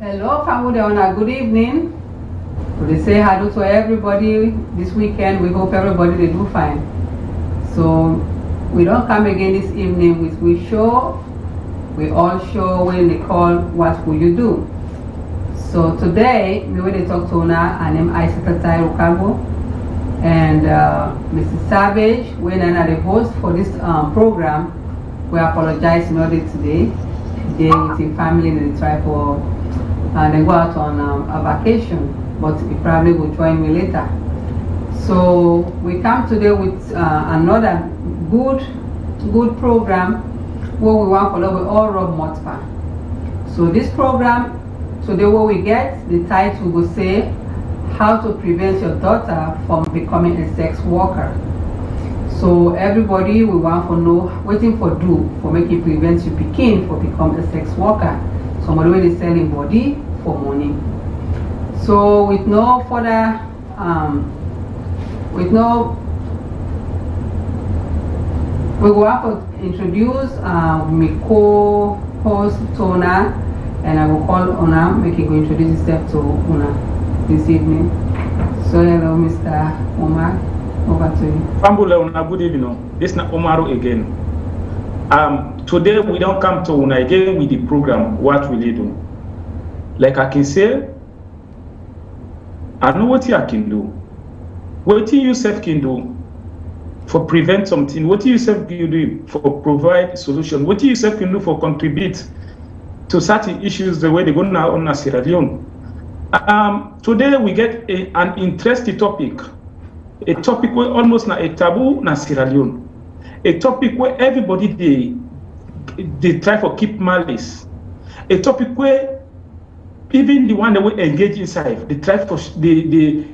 Hello, family owner. Good evening. We say hello to everybody this weekend. We hope everybody they do fine. So we don't come again this evening. We show. We all show when they call. What will you do? So today we will talk to Una and I'm Secretary Rukago and Mrs. Savage. We're the host for this program. We apologize in order today. They with the family and they try for. They go out on a vacation, but he probably will join me later. So we come today with another good program where we want to follow with all Rob Motpa. So this program today, what we get the title will say how to prevent your daughter from becoming a sex worker. So everybody we want to know waiting for do for making prevent your pikin for become a sex worker. Somebody really selling body for money. So with no further, we will have to introduce my co-host Tona, and I will call Una, make it go introduce himself to Una this evening. So hello, Mr. Omar, over to you. Fambula Una, good evening. This is Omaru again. Today we don't come to Una again with the program. What will you do? Like I can say, I know what you can do. What you yourself can do for prevent something. What you yourself can do for provide solution. What you yourself can do for contribute to certain issues the way they go now on Sierra Leone. Today we get an interesting topic. A topic where almost not a taboo na Sierra Leone. A topic where everybody they try to keep malice. A topic where even the one that will engage inside, they try for they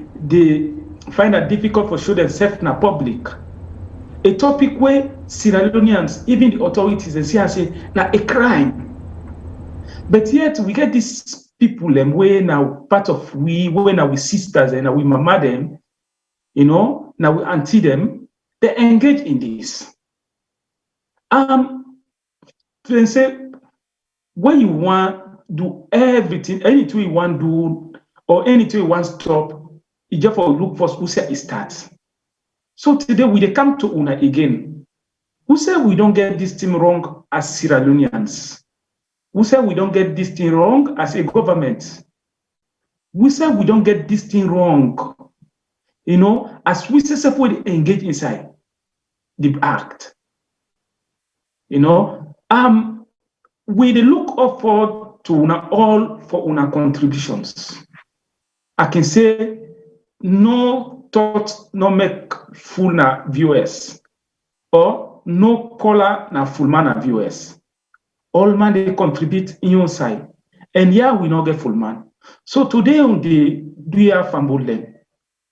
find it difficult for show themselves in the public. A topic where Sierra Leoneans, even the authorities, and say now a crime. But yet we get these people and we now part of we now we sisters and now we mama them, you know, now we auntie them, they engage in this. They say when you want do everything, anything you want do or anything you want stop, you just for look for who say it starts. So today we come to Una again. Who say we don't get this thing wrong as Sierra Leoneans? Who say we don't get this thing wrong as a government? Who say we don't get this thing wrong? You know, as we say we engage inside the act. You know, we look up for to Una all for Una contributions. I can say no thought, no make full na viewers, or no color na full man na viewers. All man they contribute in your side, and yeah, we not get full man. So today on the Duya Fambolen,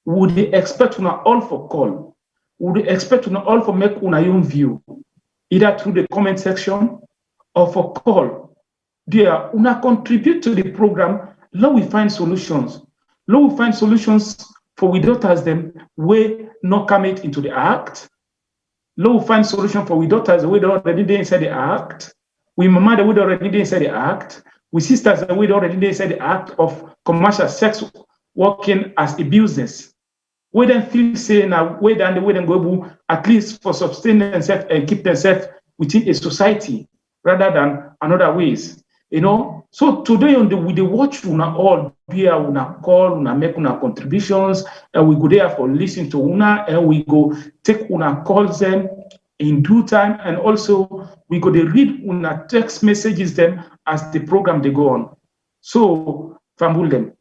would they expect Una all for call? Would they expect Una all for make Una own view, either through the comment section or for call? There, Una contribute to the program. Now we find solutions. Now we find solutions for we daughters them way not coming into the act. Now we find solution for we daughters we already there inside the act. We mama that we already there inside the act. We sisters that we already there inside the act of commercial sex working as a business. We then feel say now way down the way then go at least for sustain themselves and keep themselves within a society rather than another ways. You know, so today on we watch Una all be Una call, Una make Una contributions, and we go there for listen to Una, and we go take Una calls them in due time, and also we go to read Una text messages them as the program they go on. So family them,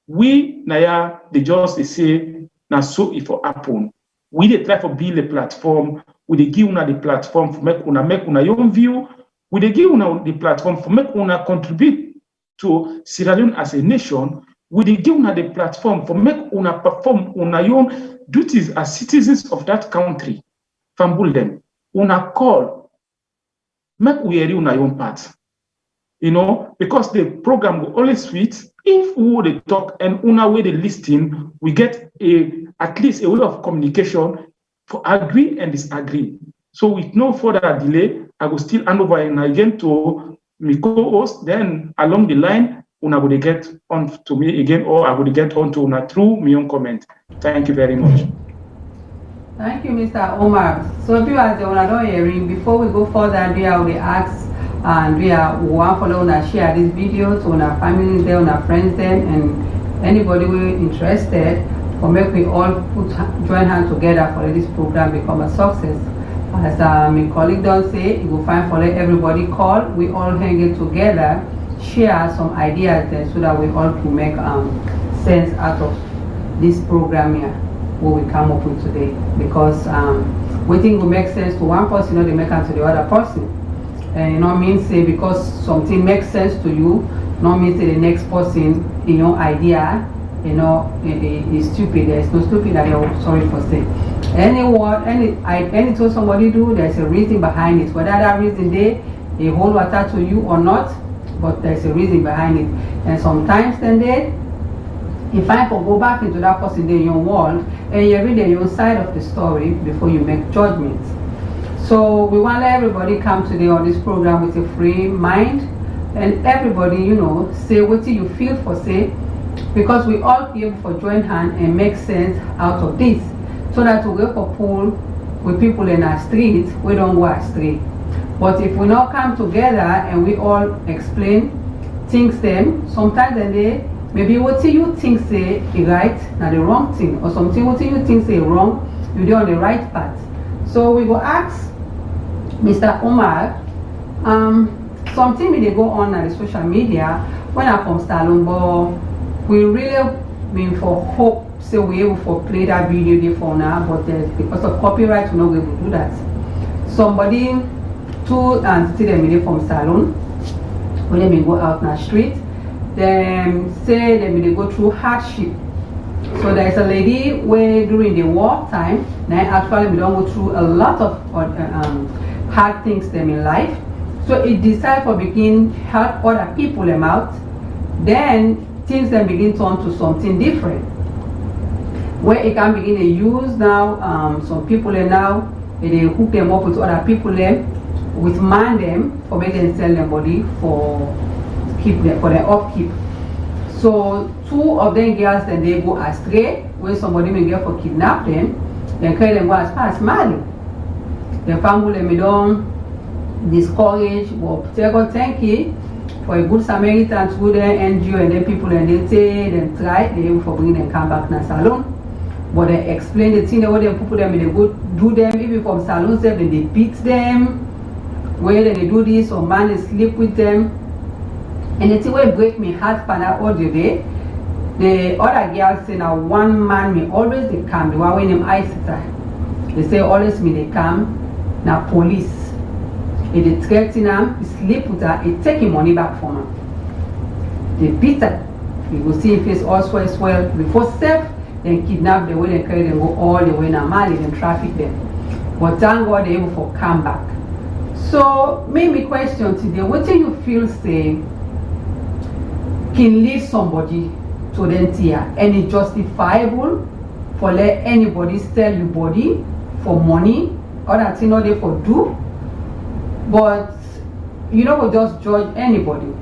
we naya they just say na so if for happen. We they try for build a platform, we they give Una the platform for make Una your own view. We they give Una the platform for make Una contribute to Sierra Leone as a nation. We they give Una the platform for make Una perform Una own duties as citizens of that country. Fambul them. Una call. Make we hear Una own part. You know, because the program will always sweet. If we would talk and Una way they listen, we get at least a way of communication for agree and disagree. So with no further delay, I will still hand over again to my co-host. Then along the line, una would get on to me again, or I would get on to una through my own comment. Thank you very much. Thank you, Mr. Omar. So viewers, they wanna know hearing before we go further, we are we ask and we want follow and share this video to our families there, our friends them, and anybody who interested for make we all join hands together for this program become a success. As my colleague don't say, you will find for everybody call, we all hang it together, share some ideas there so that we all can make sense out of this program here, what we come up with today. Because we think will make sense to one person, they make sense to the other person. And you know mean say because something makes sense to you, not mean say the next person, idea, is stupid. There's no stupid idea, sorry for saying. Anything somebody do, there's a reason behind it. Whether that reason they hold water to you or not, but there's a reason behind it. And sometimes then if I can go back into that person in your world and you read your side of the story before you make judgments. So we want everybody come today on this program with a free mind, and everybody, say what you feel for say, because we all be able to join hand and make sense out of this, so that we go for pool with people in our street, we don't go astray. But if we not come together and we all explain things them, sometimes they maybe what you think say is right, not the wrong thing, or something what you think say wrong, you're on the right path. So we will ask Mr. Omar, something may go on the social media when I from SALONE, but we really mean for hope say we able to play that video there for now, but because of copyright we're not able to do that. Somebody to and see them from SALONE when they may go out in the street, they say they may go through hardship. So there's a lady where during the war time, now actually we don't go through a lot of hard things them in life. So it decides to begin help other people them out. Then things then begin to turn to something different, where it can begin to use now some people now they hook them up with other people them, with man them for make them sell their body for keep them for their upkeep. So two of them girls then they go astray, where somebody may get for kidnap them, then carry them go as far as Mali. The family may don't discourage, but thank you for a good Samaritan to go there, NGO and then people and they say them try, they able for bring them come back to SALONE. But they explain the thing, the way they put them, they go do them, even from SALONE self, then they beat them, where they do this, or man they sleep with them. And the thing will break me heart for that all the day. The other girls say now one man may always they come, the one when them ice they say always me they come, now police. If they threaten them, they sleep with her, they take him money back from her. They beat her. You will see his face all swell before self, then kidnap the way they carry them go all the way now Mali, then traffic them. But thank God they able to come back. So maybe question today, what do you feel say can lead somebody to the tier, and it justifiable for let anybody sell your body for money, or that thing not they for do, but you know will just judge anybody.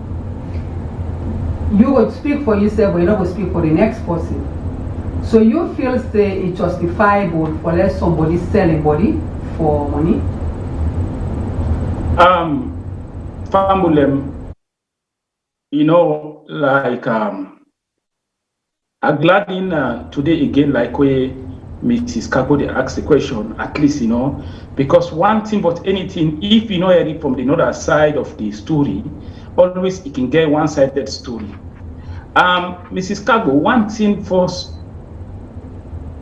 You would speak for yourself, but you don't will speak for the next person. So you feel say it's justifiable for let somebody sell a body for money? Famulem, like I'm glad in today again, like where Mrs. Kabode asked the question, at least, because one thing but anything, if you know it from the other side of the story, always it can get one-sided story. Mrs. Kago, one thing first,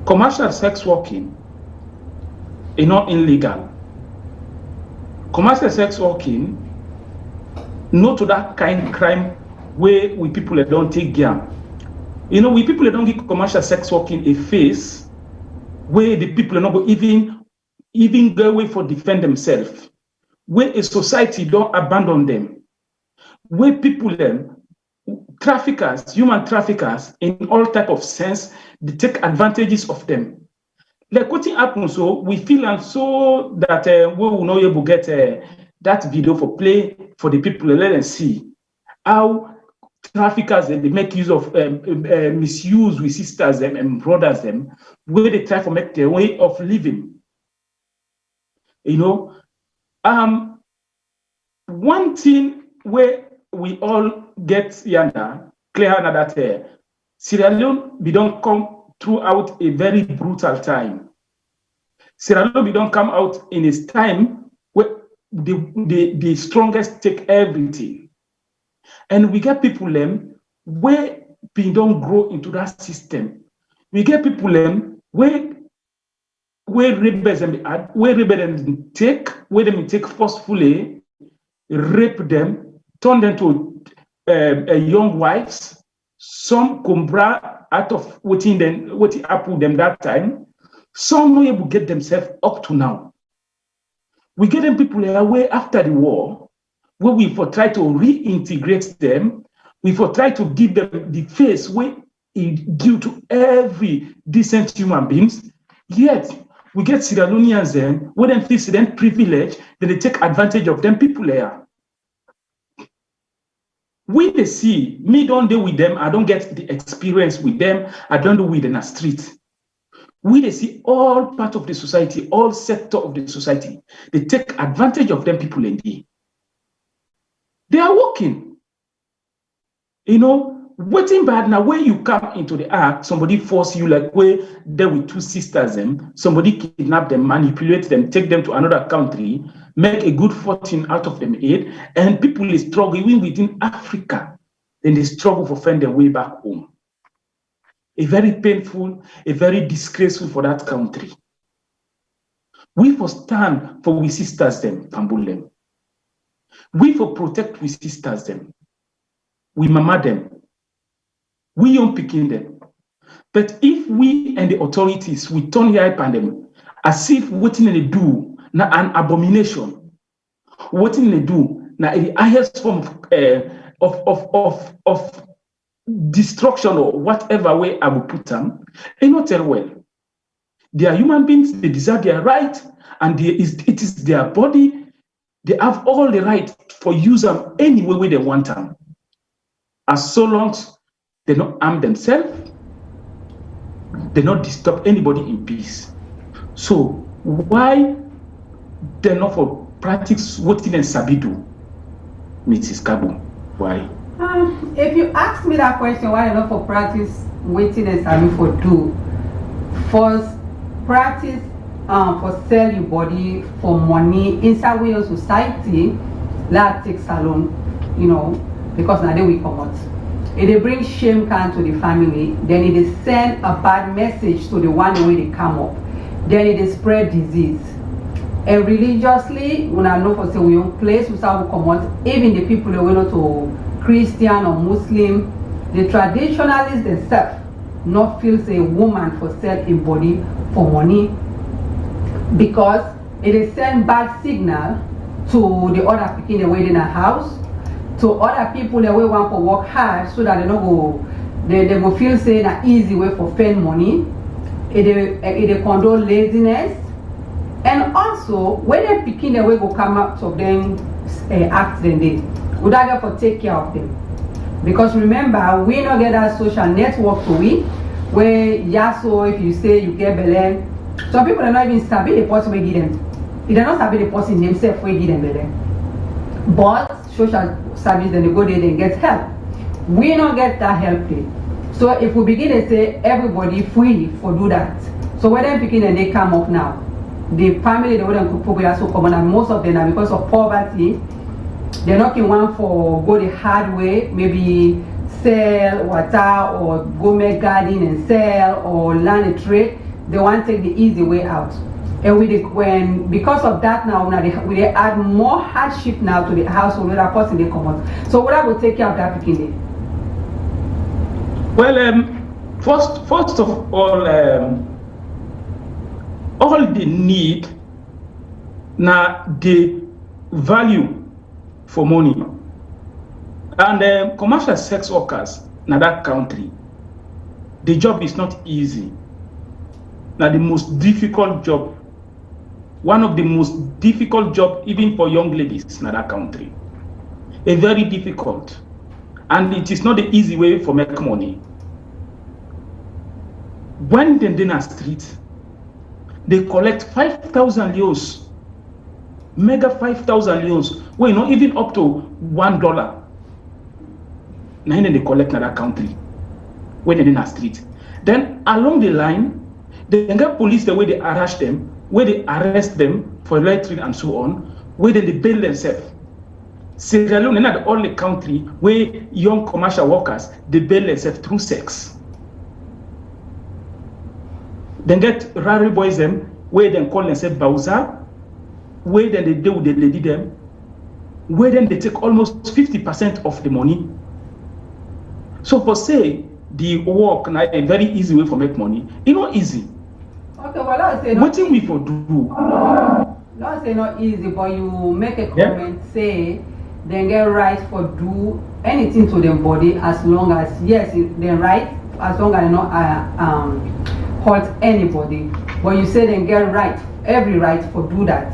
commercial sex working is not illegal. Commercial sex working, no to that kind of crime where we people that don't take care. We people that don't give commercial sex working a face where the people are not go even go away for defend themselves, where a society don't abandon them, where people traffickers, human traffickers in all type of sense, they take advantages of them. Like what happens, so we feel and so that we will not able to get that video for play for the people to let them see how traffickers, they make use of misuse with sisters and brothers them, where they try to make their way of living. One thing where we all get clear that Sierra Leone, we don't come throughout a very brutal time. Sierra Leone, we don't come out in a time where the strongest take everything. And we get people where we don't grow into that system. We get people where rebels take forcefully, rape them, turn them to young wives. Some combra out of what happened them that time. Some will get themselves up to now. We get them people away after the war, where we for try to reintegrate them, we for try to give them the face where it due to every decent human beings. Yet we get Sierra Leoneans where them feel them privilege, then they take advantage of them people there. We they see me don't deal with them, I don't get the experience with them, I don't do with in a street. We they see all part of the society, all sector of the society, they take advantage of them people indeed. They are working. Waiting bad now, when you come into the act, somebody force you like where there with two sisters somebody kidnap them, manipulate them, take them to another country, make a good fortune out of them and people is struggling within Africa. Then they struggle to find their way back home. A very painful, a very disgraceful for that country. We for stand for we sisters Pambulem. We for protect we sisters we mama them. We young picking them. But if we and the authorities, we turn here upon them as if what they do na an abomination. What they do na the highest form of destruction or whatever way I will put them, they not tell well. They are human beings, they deserve their right, and it is their body. They have all the right for use them any way they want them. As so long as they not harm themselves, they not disturb anybody in peace. So why they not for practice what in Sabidu, Mrs. Kabo? Why? If you ask me that question, why not for practice waiting and Sabi for do? First, practice for sell your body for money inside your society, that takes salon, because now they will come out. If they bring shame can to the family, then it is send a bad message to the one way they come up. Then it is spread disease. And religiously, when I know for say we own place, we start come out, even the people that went to Christian or Muslim, the traditionalists themselves not feels a woman for sell in body for money, because it is send bad signal to the other people in the way in a house, to other people that we want to work hard so that they don't go, they will feel say an easy way for spend money. It condone laziness, and also when they picking the way go come out of them accident day, would I get for take care of them? Because remember, we not get that social network to we where so if you say you get belay, some people are not even sabi the person we give them. They don't sabi the person themselves we give them belay. But social service, then they go there and get help. We not get that help there. So if we begin to say everybody free for do that, so when they begin and they come up now, the family they wouldn't cook are so common, and most of them are because of poverty. They're not in one for go the hard way, maybe sell water or go make garden and sell or learn a trade. They want to take the easy way out. And because of that now we add more hardship now to the household where that person they come out. So what I will take care of that beginning? Well, first of all the need now the value for money, and commercial sex workers in that country, the job is not easy. Now the most difficult job, one of the most difficult job even for young ladies in that country, a very difficult. and it is not the easy way for make money. When they in a street, they collect 5,000 leos, mega 5,000 leos, well, not even up to $1. Now they collect in that country when they're in a street. Then along the line, they get police the way they arrest them, where they arrest them for loitering and so on, where then they bail themselves. Sierra Leone is not the only country where young commercial workers they bail themselves through sex. Then get rare boys them where they call themselves Bauza, where then they deal with the lady them, where then they take almost 50% of the money. So for say the work now a very easy way for make money, it's not easy. Okay, well I say what thing we for do? Not say not easy, but you make a comment, say they get right for do anything to their body as long as yes, they're right as long as they not hurt anybody. But you say they get right, every right for do that.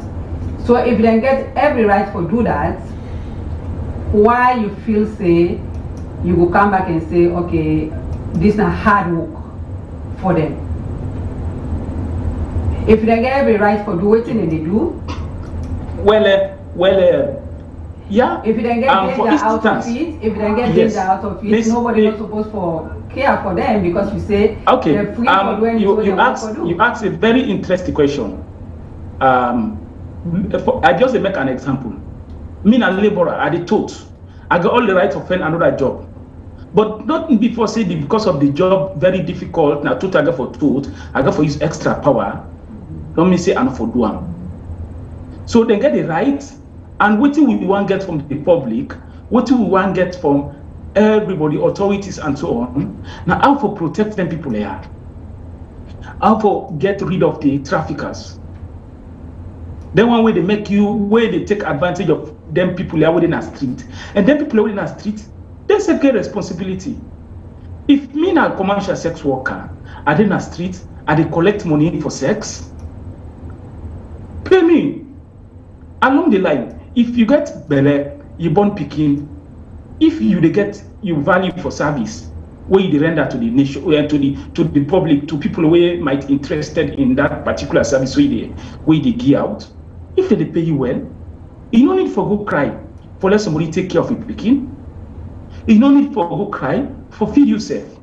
So if they get every right for do that, why you feel say you will come back and say, okay, this is not hard work for them? If they get every right for do what they do, yeah. If they get danger out of it, if they get danger out of it, nobody is supposed to care for them because you say they're free for doing you asked a very interesting question. I just make an example. Me a laborer, I the taught. I got all the right to find another job. But not before say because of the job very difficult, now I got for taught, I got for use extra power. Don't me say and for do am. So they get the right, and what we want get from the public, what we want get from everybody, authorities and so on. Now how for protect them people there? How for get rid of the traffickers? Then one way they make you, where they take advantage of them people there within a street. And then people within a street, they say get responsibility. If me na a commercial sex worker, I in a street, I they collect money for sex, pay me. Along the line, if you get belle, you born picking, if you they get you value for service, where you render to the nation, to the public, to people who might interested in that particular service where they give out, if they pay you well, you no need for go cry for let somebody take care of your picking. You no need for go cry for feed yourself.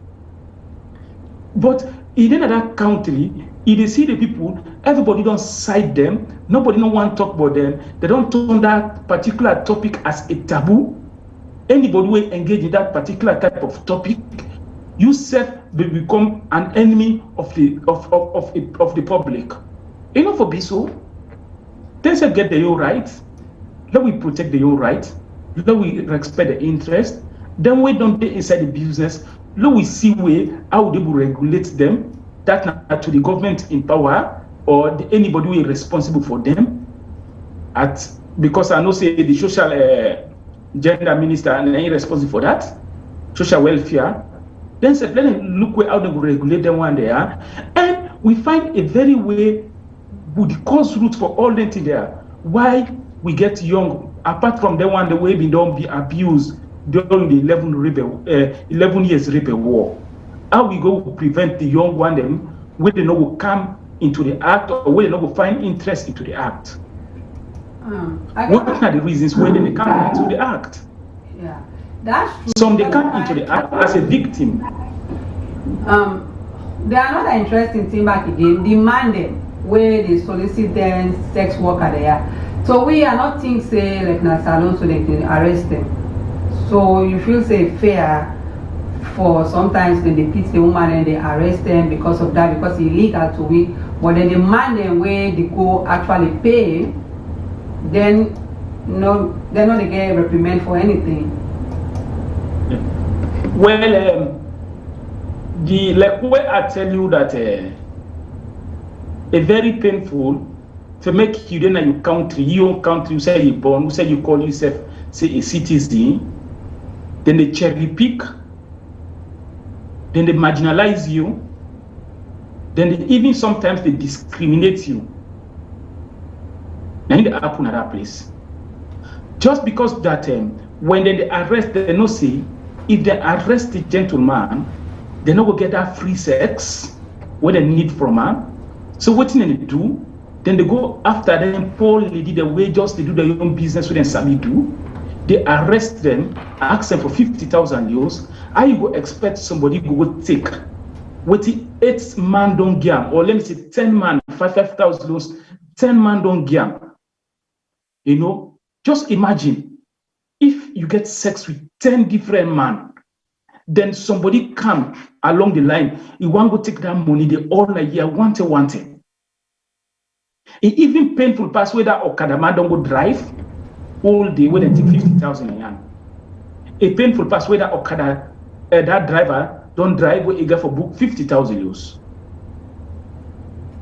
But in another country, if they see the people, everybody don't side them, nobody don't want to talk about them, they don't turn that particular topic as a taboo. Anybody will engage in that particular type of topic, you self will become an enemy of the public. You know, for be so, they say get the your right, let we protect the your right, let we respect the interest, then we don't get inside the business, let we see how they will regulate them. That not to the government in power or anybody who is responsible for them. Because I know say the social gender minister and they responsible for that, social welfare. Then say, let them look how they will regulate them one day, and we find a very way would cause root for all that there. Why we get young, apart from the one the way we don't be abused during the 11 years rebel war. How we go prevent the young one them where they will come into the act or where they will find interest into the act? What are the reasons where they come into the act? Yeah, that's true. Some they come into the act as a victim. There are another interesting thing back again, demanding where they solicit them sex worker there. So we are not think say like na salon so they can arrest them. So you feel say fair for sometimes when they beat the woman and they arrest them because of that, because it's illegal to we, but then demand them where they go actually pay, then no, they're not get reprimand for anything. Well, the like where I tell you that a very painful to make you then your country, you say you born, you say you call yourself say a citizen, then they cherry pick. Then they marginalize you. Then they even sometimes they discriminate you. Now they happen at that place. Just because that when they arrest, they no say if they arrest the gentleman, they're not going to get that free sex, what they need from her. So what they do, then they go after them, poor lady, the way just they do their own business with them, sabi do. They arrest them, ask them for 50,000 euros. How you go expect somebody go take what the 8 man don't get, or let me say 10 man, 5,000 euros, 10 man don't get. You know, just imagine if you get sex with 10 different men, then somebody come along the line, you want to take that money, they all like, yeah, want it. It even painful pass where that Okada man don't go drive all day when they take 50,000 a year. A painful pass where that Okada, that driver don't drive where you get for book 50,000 euros.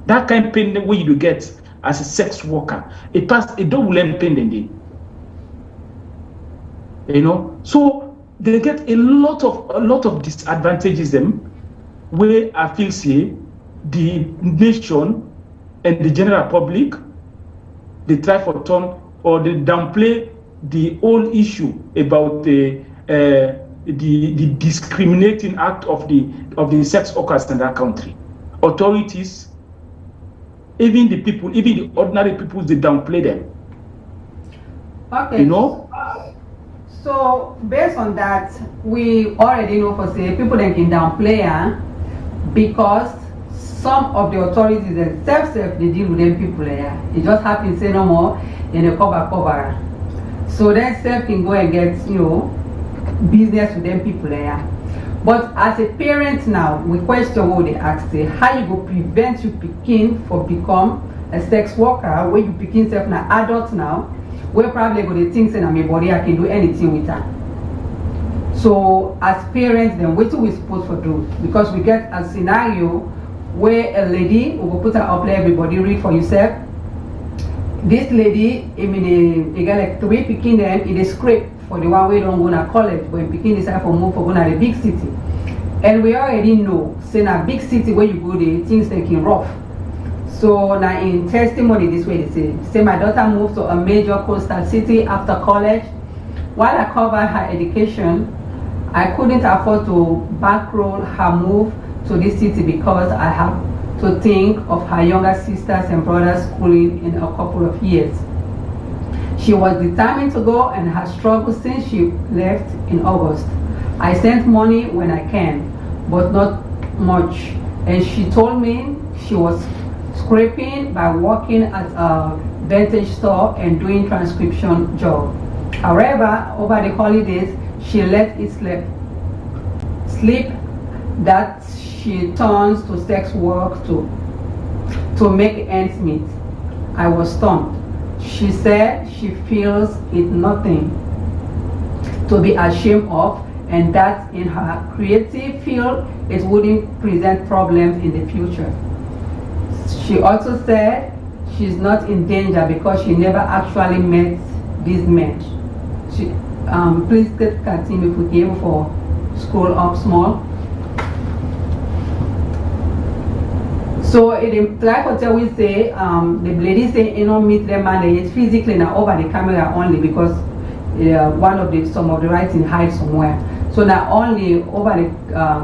That kind of pain where you get as a sex worker, it pass a double pain than day. You know, so they get a lot of disadvantages them where I feel say the nation and the general public, they try for turn or they downplay the whole issue about the discriminating act of the sex workers in that country. Authorities, even the people, even the ordinary people, they downplay them. Okay. You know? So based on that, we already know for say people that can downplay her because some of the authorities themselves they deal with them people there. It just happens say no more and they cover. So then self can go and get, you know, business with them people there. But as a parent now, we question what they ask say, how you go prevent you picking for become a sex worker where you picking self now adult now, where probably go to think say my body I can do anything with her. So as parents then what do we supposed to do? Because we get a scenario where a lady will put her up there, everybody read for yourself. This lady, I mean, they got like 3 picking them in the script for the one we don't go to college, but picking decide for move for going to the big city. And we already know, say in a big city where you go there, things taking rough. So now in testimony this way they say my daughter moved to a major coastal city after college. While I covered her education, I couldn't afford to bankroll her move to this city because I have to think of her younger sisters and brothers schooling in a couple of years. She was determined to go and has struggled since she left in August. I sent money when I can, but not much. And she told me she was scraping by working at a vintage store and doing transcription job. However, over the holidays, she let it slip that she turns to sex work to make ends meet. I was stunned. She said she feels it nothing to be ashamed of and that in her creative field it wouldn't present problems in the future. She also said she's not in danger because she never actually met these men. Please continue if we can able for scroll up small. So in like hotel we say the lady say you know meet them man physically now over the camera only because one of the some of the writing hides somewhere. So not only over the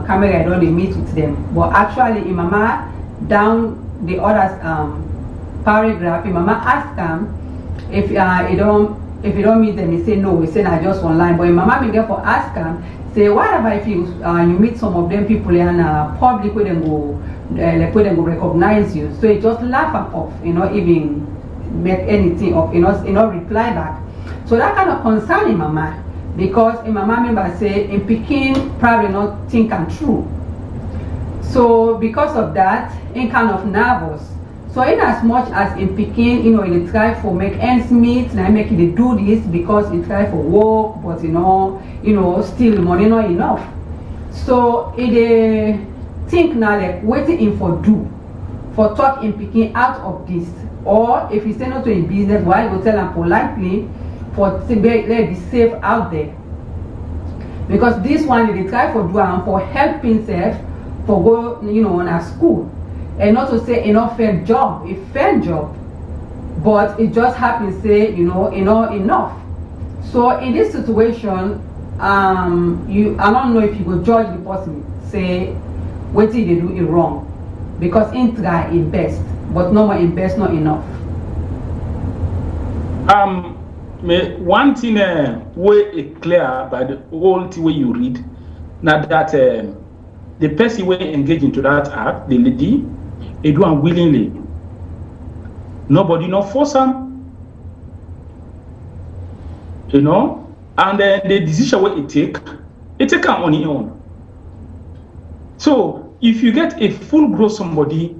camera I don't meet with them, but actually in mama down the other paragraph, Mama asked them if you don't meet them, he say no, he said I just online. But Mama be there for ask them, say what about if you meet some of them people in public where them go like where them go recognize you. So he just laugh them off, you know, even make anything of you know reply back. So that kind of concern in Mama because in Mama member say in Peking probably not think and true. So because of that, he kind of nervous. So in as much as in Peking, you know, he try for make ends meet, and I make it do this because he try for work, but you know, still money not enough. So he think now like waiting in for do, for talk in Peking out of this, or if he say no to his business, why go tell him politely for let be safe out there. Because this one they try for do and for help himself. For go, you know, on a school, and not to say enough fair job, a fair job, but it just happens say you know enough. So in this situation, I don't know if you go judge the person, say what did they do it wrong, because in try in best, but no more in best not enough. One thing way clear by the whole thing way you read, now that the person way engage into that act, the lady, they do unwillingly. Nobody no force them, you know, and the decision way it take on its own. So if you get a full grown somebody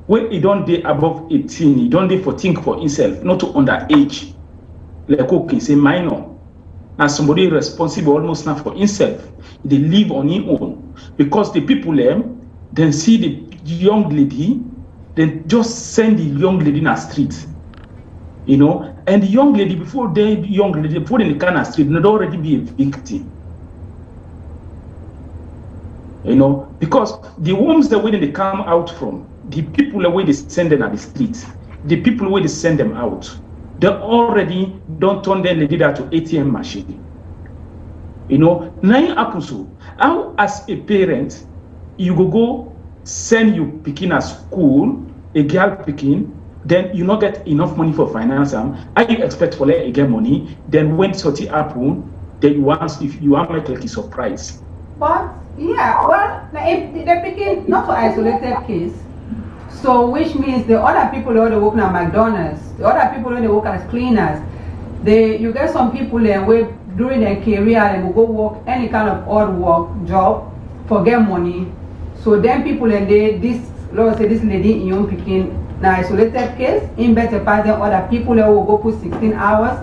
where he don't day above 18, he don't day for think for himself, not to underage. Like okay, say minor, and somebody responsible almost now for himself. They live on his own because the people then see the young lady, then just send the young lady in the street, you know. And the young lady before they can street, they'd already be a victim, you know, because the homes the way they come out from, the people the way they send them at the street, the people where they send them out. They already don't turn their lady that to ATM machine. You know, now happens so. How as a parent, you go send you picking at school, a girl picking, then you not get enough money for finance. How you expect for let get money? Then when something happen, then you want if you want make like a surprise. But yeah, well, if they're picking not for isolated case. So which means the other people who they work at McDonald's, the other people who they work as cleaners, you get some people where during their career they will go work any kind of odd work job for get money. So then people let's say this lady in young picking now isolated case, in better part than other people who will go put 16 hours.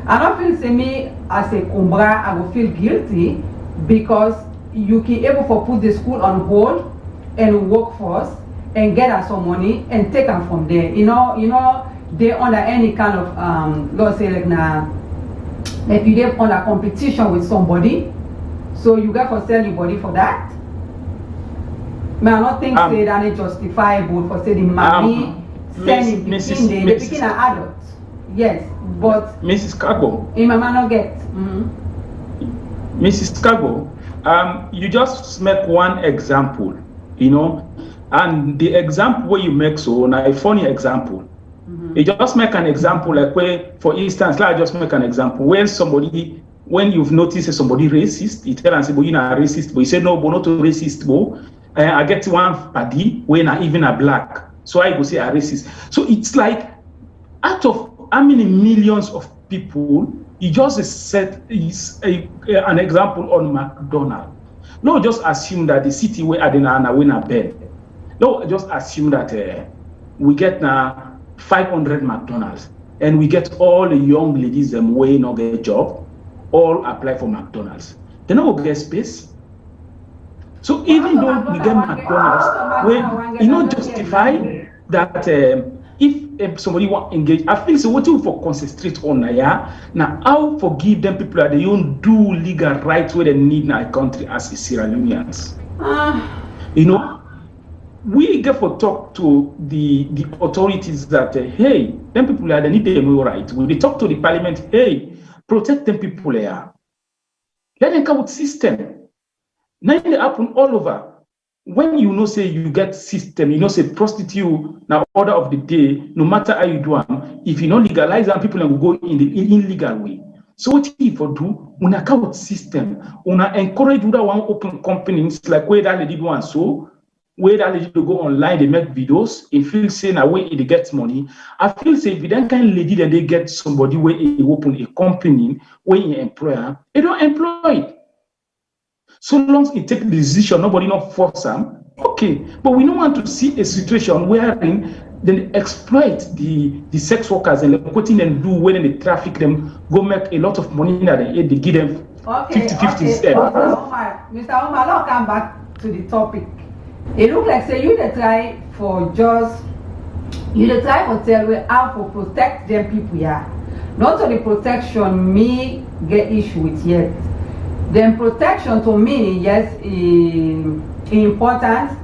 I don't feel say me as a Kumbra, I will feel guilty because you can able for put the school on hold and workforce and get us some money and take them from there. You know, they under any kind of let's say like now, if you get under competition with somebody, so you got to sell your body for that. May I not think say that it's justifiable for say the money sending between the picking an adult. Yes, but Mrs. Cargo. In my man not get. Mrs. Cargo, you just make one example, you know. And the example where you make so now a funny example. You just make an example like where, for instance, like I just make an example when you've noticed somebody racist, you tell and say, "But you're not racist," but you say, "No, but not racist." But I get one party when not even a black, so I go say a racist. So it's like out of how many millions of people, you just set an example on McDonald's. No, just assume that the city where Adena win a bed. No, just assume that we get now 500 McDonald's and we get all the young ladies them way not get a job, all apply for McDonald's. They not go get space. So even though we get McDonald's, when you not justify that if somebody want engage, I feel so what you for concentrate on now how forgive them people that they don't do legal rights where they need in our country as a Sierra Leoneans. You know. We get for talk to the authorities that hey, them people are they need them right. We talk to the parliament, hey, protect them people here. Let them come with system. Now it happen all over. When you know say you get system, you know say prostitute now order of the day, no matter how you do them, if you don't legalize them, people will go in the illegal way. So what you for do, una come with system, una encourage you that one open companies like where that lady do and so. Where that lady to go online, they make videos. If you say now where they get money, I feel say if you then kind lady that they get somebody where they open a company where you employer, they don't employ. So long as it take the decision, nobody not force them. Okay, but we don't want to see a situation wherein they exploit the sex workers and putting them do when they traffic them, go make a lot of money that they give them 50-50 cents. Mr. Omar, I'll come back to the topic. It looks like say you try for tell how to protect them people here. Not only protection me get issue with yet. Then protection to me, yes, is important,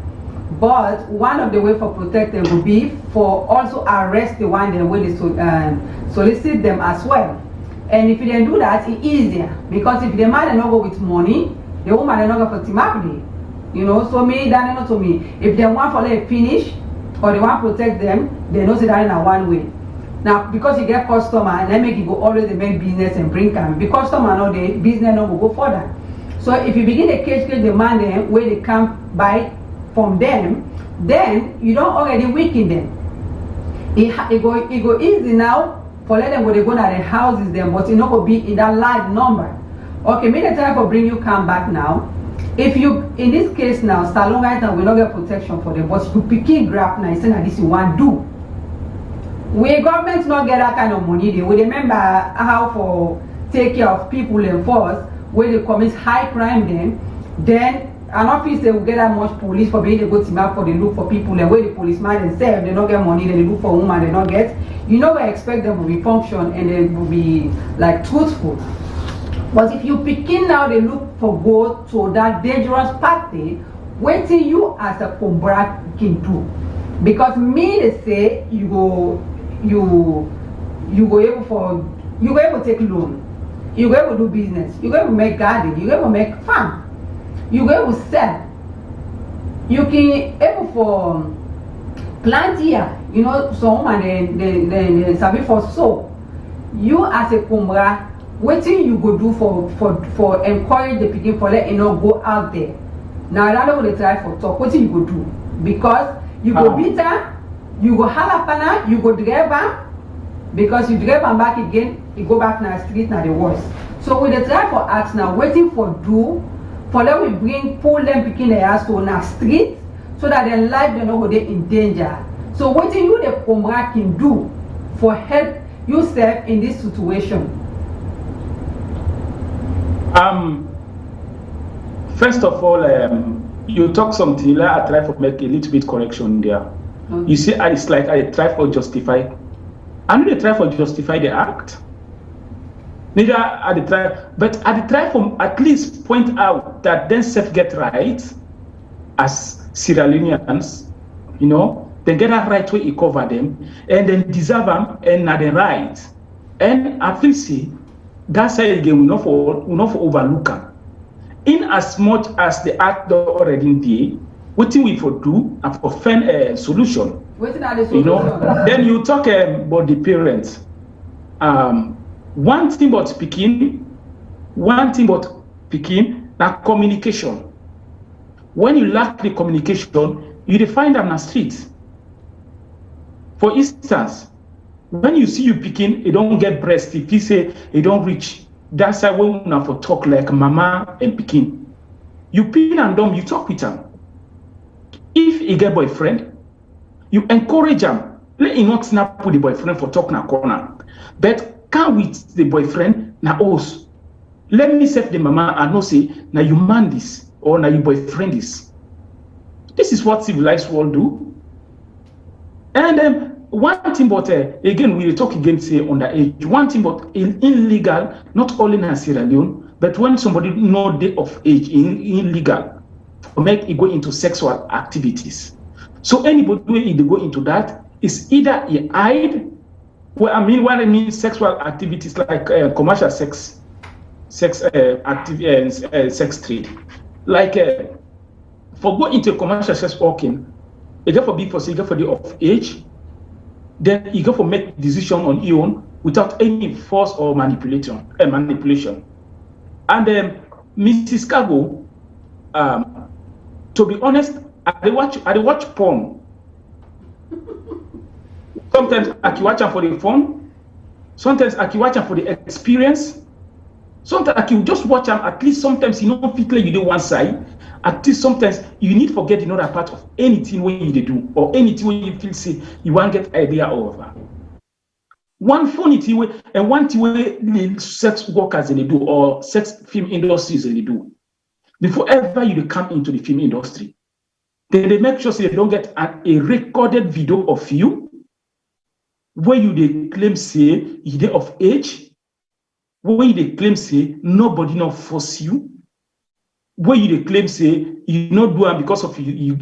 but one of the way for protect them would be for also arrest the one that will solicit them as well. And if they do that, it's easier. Because if the man not go with money, the woman not go for timapli. You know, so me, that not to me. If they want for like finish, or they want to protect them, they know that in one way. Now, because you get customer, and then make you go always make business and bring them. The customer know the business not go further. So if you begin to catch the man them where they come buy from them, then you don't already weaken them. It go easy now for let them go they go to the houses them, but it not go be in that large number. Okay, maybe the time for bring you come back now. If you in this case now, salon right now will not get protection for them, but you picking grab now, saying that this you want do. We government not get that kind of money. They will remember how for take care of people and force where they commit high crime then an office they will get that much police for being able to map for the look for people and where the policeman themselves they don't get money, then they look for woman they don't get. You know, we expect them to be function and they will be like truthful. But if you begin now they look for go to that dangerous party, wait till you as a Kombra can do. Because me they say you go able to take loan, you go able to do business, you go able to make garden, you go able to make farm. You go to sell. You can able for plant here. You know, some and they service for soap. You as a Kumbra, what thing you go do for encourage the people for let you know go out there. Now I don't want to try for talk. What thing you go do? Because you go bitter, you go halapana, you go driver. Because you drive and back again, you go back now street now the worst. So with the try for acts now, waiting for do. For them we pull them picking their ass to na street so that their life they not go in danger. So what do you the Komra can do for help yourself in this situation? First of all, you talk something like I try to make a little bit correction there. Okay. You see, it's like I try for justify. I know they try for justify the act. Neither at the try, but at the try from at least point out that then self get right as Sierra Leoneans, you know, then get that right where you cover them, and then deserve them and not the right. And I feel see that side again will not for overlook them. In as much as the act already did, what thing we for do and for find a solution. What are the solution? You know, then you talk about the parents. One thing about speaking, that communication. When you lack the communication, you define them in the street. For instance, when you see you picking, you don't get breast. If you say you don't reach, that's why we have to talk like mama and picking. You pin and dumb, you talk with them. If you get boyfriend, you encourage them. Let him not snap with the boyfriend for talk na corner. But can with the boyfriend na us. Let me set the mama and not say na you man this or na you boyfriend this. This is what civilized world do. And one thing but again we talk again say underage. One thing but illegal not only in Sierra Leone, but when somebody know they of age illegal make it go into sexual activities. So anybody who go into that is either he hide. Well, I mean, what I mean, sexual activities like commercial sex trade. Like, for go into commercial sex working, you go for be for say, you go for the of age, then you go for make decision on your own without any force or manipulation. And Mrs. Cargo, to be honest, I watch porn. Sometimes I can watch them for the fun. Sometimes I can watch them for the experience. Sometimes I can just watch them. At least sometimes you know fit like you do one side. At least sometimes you need to forget another part of anything when you do or anything when you feel say you want to get idea over. One funny thing way and one thing way the sex workers they do or sex film industries they do. Before ever you come into the film industry, then they make sure they don't get a recorded video of you. Where you they claim say you they of age, where you they claim say nobody not force you, where you they claim say you not do it because of you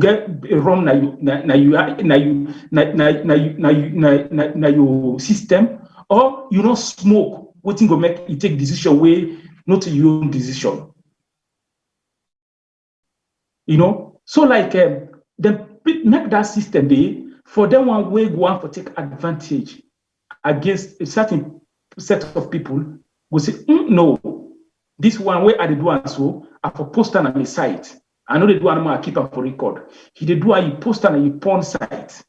get wrong na your system, or you not smoke waiting go make you take decision way, not your own decision. You know, so like them make that system there for them one way go on for take advantage against a certain set of people will say, no, this one way I do and so I for post on my site. I know they do one keep up for record. He do a post on a porn site.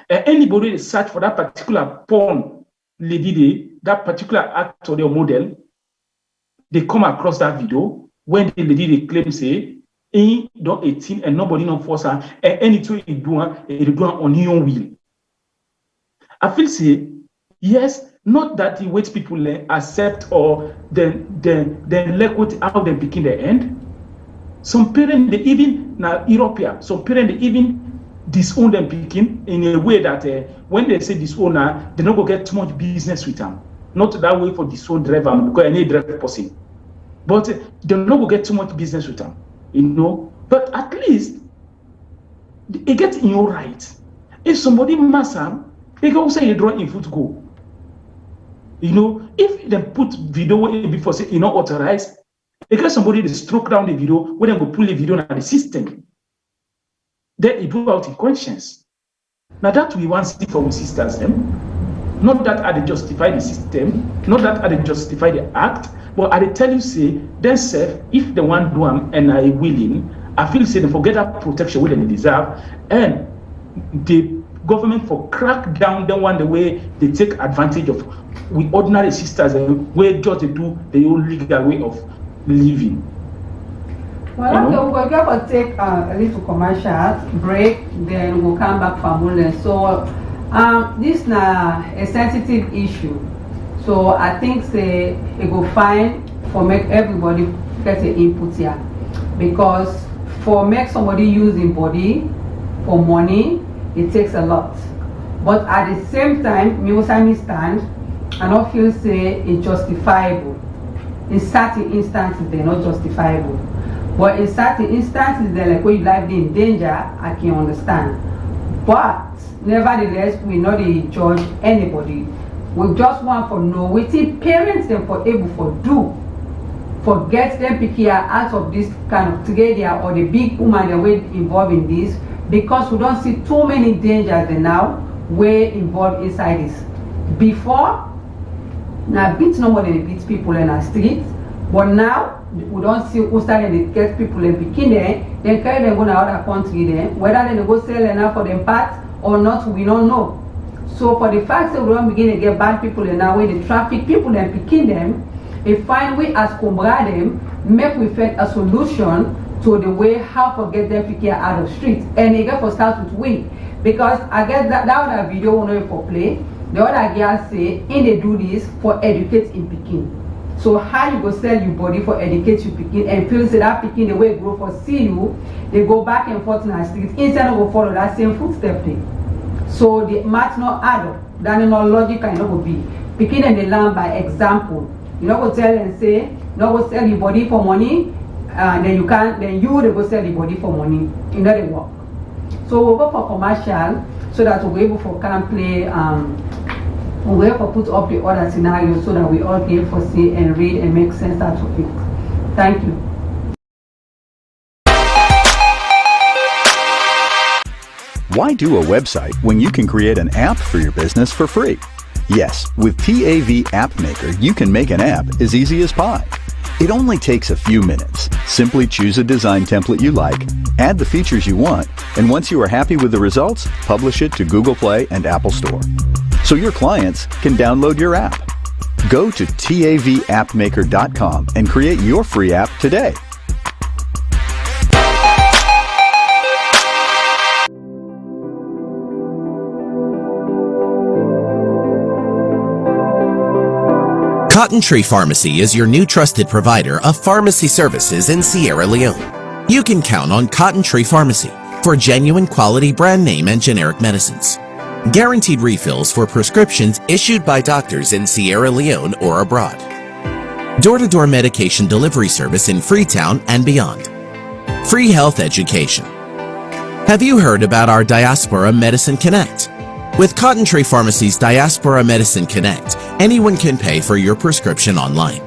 And anybody search for that particular porn lady, that particular actor or model, they come across that video when the lady they claim say, ain't don't 18 and nobody no force her, and anything you do on your will. I feel say, yes, not that the white people accept or then let what how they begin the end. Some parents, they even now European, some parents they even disown them picking in a way that when they say disowner, they don't go get too much business with them. Not that way for disown driver because any driver person, but they don't go get too much business with them, you know. But at least it gets in your right. If somebody mass them, they go say you draw in foot go. You know, if they put video before say you not authorized, they get somebody to stroke down the video when they go pull the video on the system. Then it go out in conscience. Now that we want to see for our sisters them, not that I justify the system, not that I justify the act, but I tell you say themselves if they want to do them and are willing, I feel say they forget that protection where they deserve, and the government for crack down the one the way they take advantage of with ordinary sisters and where just they do the own legal way of living. Well, okay, we're going to take a little commercial break, then we'll come back for more. So, this is a sensitive issue. So, I think say it will fine for make everybody get an input here, because for make somebody using body for money, it takes a lot. But at the same time, me stand, I don't feel say it's justifiable. In certain instances, they're not justifiable. But in certain instances, they're like when you life in danger, I can understand. But nevertheless, we not judge anybody. We just want to know what parents them for able for do. For get them pick out of this kind of tragedy or the big woman that way involved in this, because we don't see too many dangers now way involved inside this. Before, now beat nobody beats people in the streets, but now we don't see who started to get people in Pekin there, then carry them go to other country there, whether they go sell enough for them parts or not, we don't know. So for the fact that we don't begin to get bad people in our way, the traffic people and picking them, a fine way as comrade them, make we find a solution to the way how to get them pick out of the street. And again for start with we. Because I guess that other video we know for play, the other girl say, and they do this for educate in Pekin. So how you go sell your body for educate you Pekin and feel say that Pekin the way grow for see you, they go back and forth in the streets instead of go follow that same footstep thing. So the math not add up. That no logic and no be. Pekin and they learn by example. You know go tell and say, no go sell your body for money, then you can't then you they go sell your body for money. You know they work. So we'll go for commercial so that we'll be able for can play we'll have to put up the other scenarios so that we all get to see and read and make sense out of it. Thank you. Why do a website when you can create an app for your business for free? Yes, with TAV App Maker, you can make an app as easy as pie. It only takes a few minutes. Simply choose a design template you like, add the features you want, and once you are happy with the results, publish it to Google Play and Apple Store, so your clients can download your app. Go to TAVAppmaker.com and create your free app today. Cotton Tree Pharmacy is your new trusted provider of pharmacy services in Sierra Leone. You can count on Cotton Tree Pharmacy for genuine quality brand name and generic medicines. Guaranteed refills for prescriptions issued by doctors in Sierra Leone or abroad. Door-to-door medication delivery service in Freetown and beyond. Free health education. Have you heard about our Diaspora Medicine Connect? With Cotton Tree Pharmacy's Diaspora Medicine Connect, anyone can pay for your prescription online.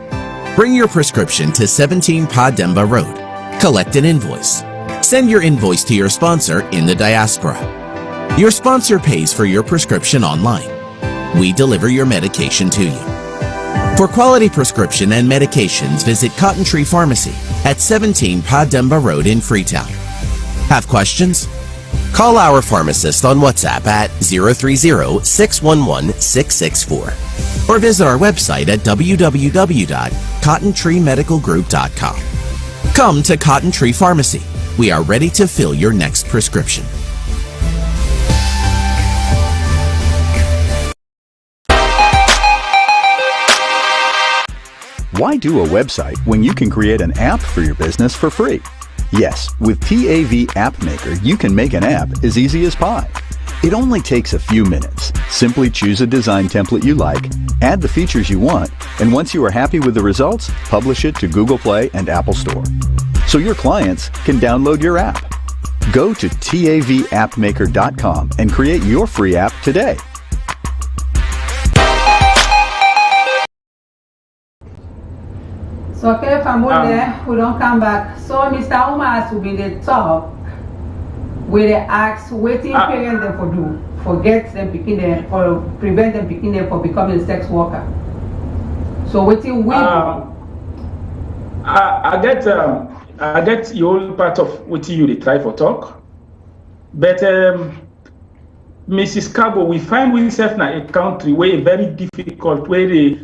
Bring your prescription to 17 Pademba Road. Collect an invoice. Send your invoice to your sponsor in the diaspora. Your sponsor pays for your prescription online. We deliver your medication to you. For quality prescription and medications, visit Cotton Tree Pharmacy at 17 Pademba Road in Freetown. Have questions? Call our pharmacist on WhatsApp at 030-611-664 or visit our website at www.cottontreemedicalgroup.com. Come to Cotton Tree Pharmacy. We are ready to fill your next prescription. Why do a website when you can create an app for your business for free? Yes, with PAV App Maker, you can make an app as easy as pie. It only takes a few minutes. Simply choose a design template you like, add the features you want, and once you are happy with the results, publish it to Google Play and Apple Store, so your clients can download your app. Go to tavappmaker.com and create your free app today. So, okay, family, we don't come back. So, Mr. Umas will be the top where they ask waiting parents them for do, forget them picking them, for prevent them picking them for becoming a sex worker. So, waiting we I get your part of what you try for talk, but Mrs. Cabo, we find ourselves in a country where very difficult, where the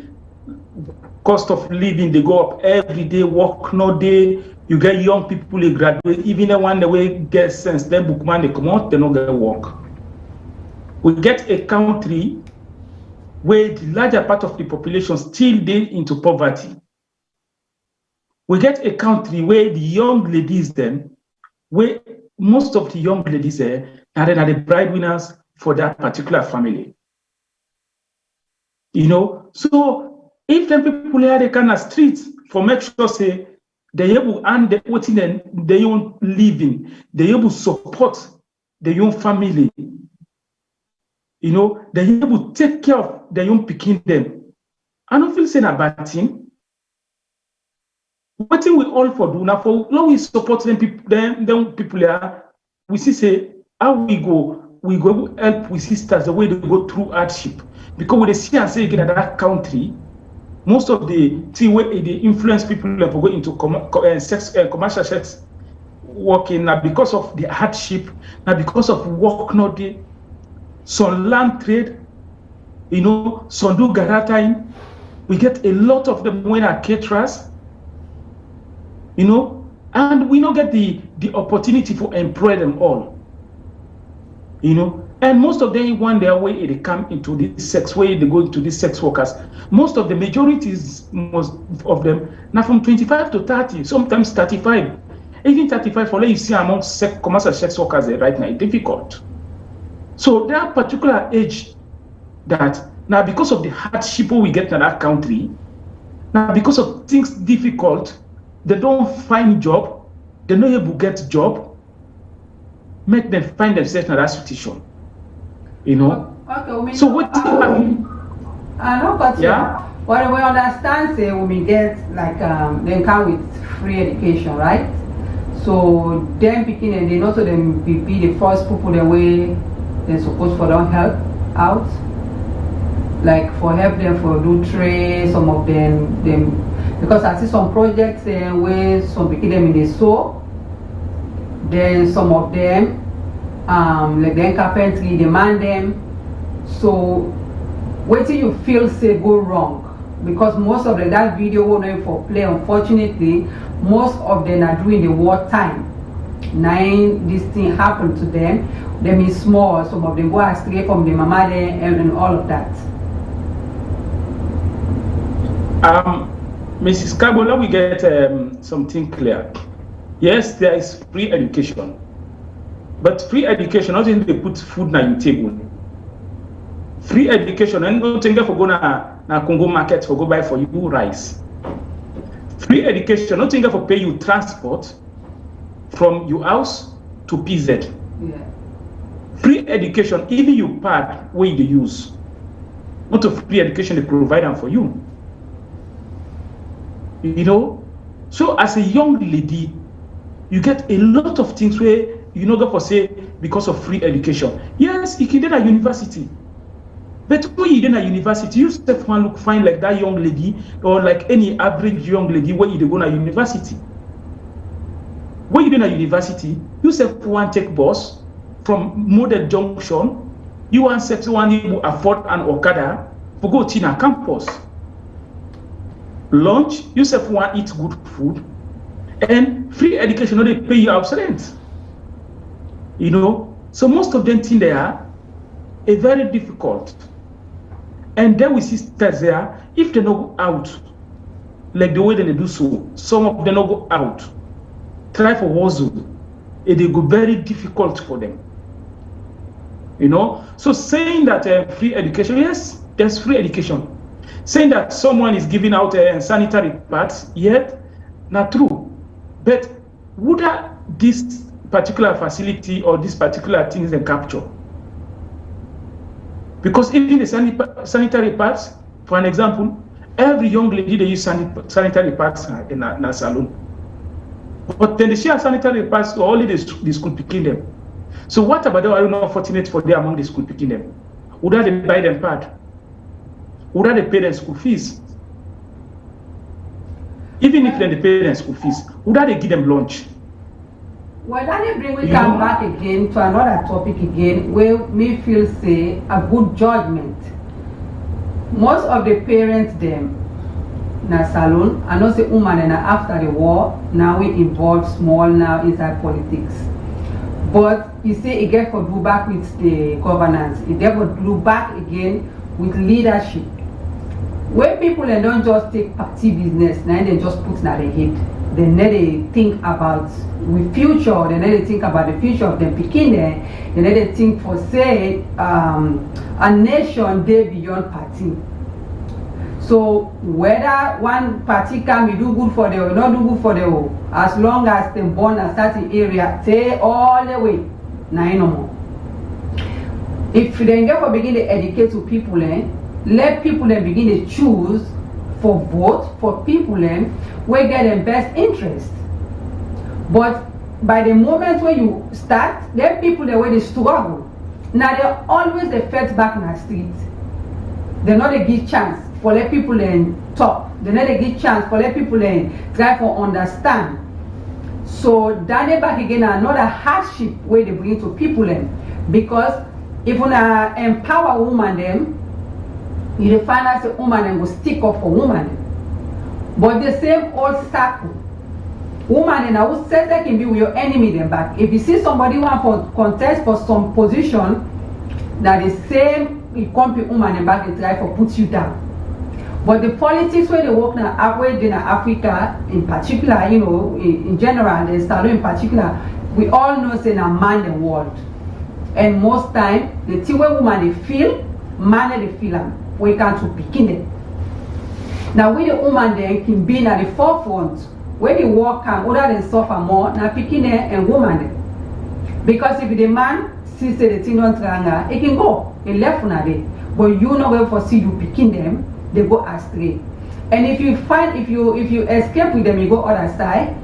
cost of living they go up every day, work no day. You get young people they graduate, even the one the way get sense, then bookman they come out, they don't get work. We get a country where the larger part of the population still deal into poverty. We get a country where the young ladies then, where most of the young ladies there are the breadwinners for that particular family. You know, so if them people are the kind of streets for make sure say they able and they what in their own living, they able support their own family. You know, they able take care of their own picking them. I don't feel saying a bad thing. What thing we all for do now for long we support them people are we see say how we go help with sisters the way they go through hardship because we see and say again that country. Most of the thing where they influence people to go into commercial sex working now because of the hardship, now because of work not day, some land trade, you know, some do garata. We get a lot of them when are caterers, you know, and we don't get the opportunity to employ them all, you know. And most of them, one their way they come into this sex way, they go into these sex workers. Most of the majorities, most of them, now from 25 to 30, sometimes 35. Even 35 for you see among commercial sex workers right now, it's difficult. So that particular age that now because of the hardship we get in that country, now because of things difficult, they don't find job, they're not able to get job, make them find themselves in that situation. You know, okay, so what do you mean? I know, but yeah, what we understand say we get like they come with free education, right? So them picking and then also them be the first people the way they're supposed for them help out, like for help them for do trade, some of them because I see some projects where some picking them in the store, then some of them. Like then carpentry demand them. So what do you feel say go wrong? Because most of that video won't know for play, unfortunately, most of them are doing the wartime. Now this thing happened to them. They is small, some of them go astray from the mama there and all of that. Mrs. Kabola, we get something clear. Yes, there is free education. But free education, not only they put food on your table. Free education, and no thing for go na Congo market for go buy for you rice. Free education, not thing for pay you transport from your house to PZ. Yeah. free education, even you part where they use. Not a free education they provide them for you. You know? So as a young lady, you get a lot of things where you know go for say because of free education. Yes, you can do at university. But when you at university, you step one look fine like that young lady or like any average young lady when you go to university. When you at university, you step one take bus from Model Junction, you want set one you afford an Okada for go to a campus. Lunch, you step one eat good food, and free education, no, they pay you house rent. You know, so most of them think they are a very difficult. And then we see sisters there, if they don't go out, like the way they do so, some of them don't go out, try for hustle, it will go very difficult for them. You know, so saying that free education, yes, there's free education. Saying that someone is giving out sanitary pads, yet not true. But would this particular facility or this particular things they capture? Because even the sanitary pads, for an example, every young lady they use sanitary pads in a salon. But then they share sanitary pads to only the school picking them. So what about them are you not fortunate for them among the school picking them? Would they buy them pad? Would they pay them school fees? Even if they pay them school fees, would they give them lunch? Well, that bring we come back again to another topic again where me feel say a good judgment. Most of the parents them na salon, I know say woman and after the war now we involved small now inside politics. But you see it get for do back with the governance, it get for do back again with leadership. Where people and don't just take party business, now they just put na their head. They need to think about the future, they need to think about the future of them picking there, they need to think for say a nation they beyond party. So whether one party can be do good for them or not do good for them, as long as they born a certain area, stay all the way, now no more. If they get for begin to educate to people, let people begin to choose for vote for people where get their best interest. But by the moment when you start, there are people that where they struggle. Now they always they fed back in the street. They not a give chance for let people talk. They not a give chance for let people try to understand. So that back again another hardship where they bring to people because if you empower woman them, you find out a woman and will stick up for woman. But the same old circle. Woman and I would say that can be with your enemy then back. If you see somebody want to contest for some position, that the same it can't be woman and back they try to put you down. But the politics where they work now halfway in Africa in particular, you know, in general, the salon in particular, we all know say a man the world. And most time the thing where woman they feel, man they feel them. We can't to begin it. Now with the woman then can be at the forefront when the work come other than suffer more now picking and woman then. Because if the man sees the thing don't triangle, it can go, it left on day. But you know where for see you picking them, they go astray. And if you find if you escape with them, you go other side,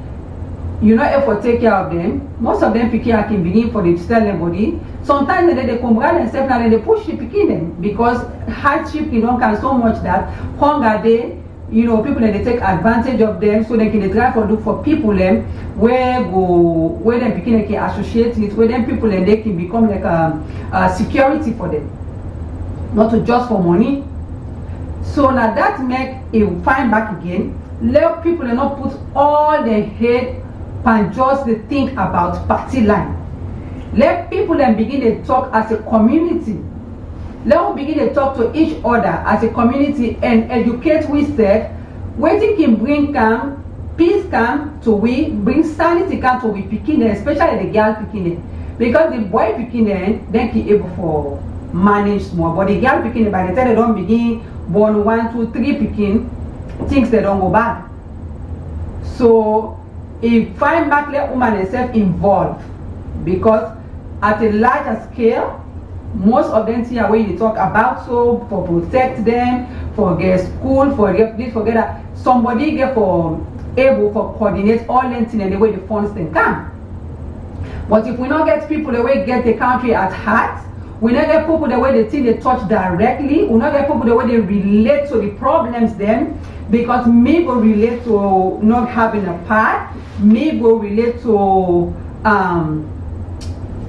you know if you take care of them, most of them picking can begin for the tell their body. Sometimes they come around themselves and they push the picking them because hardship you don't can so much that hunger they, you know, people they take advantage of them so they can try to look for people where them picking can associate with where them people they can become like a security for them, not to just for money. So now that make it find back again. Let people not put all their head and just they think about party line. Let people then begin to talk as a community. Let us begin to talk to each other as a community and educate we said waiting can bring calm, peace calm to we, bring sanity calm to we picking, especially the girl picking. Because the boy picking then can able for manage small, but the girl picking by the time they don't begin born 1, 2, 3 picking, things they don't go bad. So if find back let woman herself involved because at a larger scale. Most of them here where you talk about, so for protect them, for get school, for get this, for get that. Somebody get for able for coordinate all things in the way the funds can come. But if we not get people the way get the country at heart, we not get people the way they think they touch directly, we not get people the way they relate to the problems then, because me will relate to not having a part, me will relate to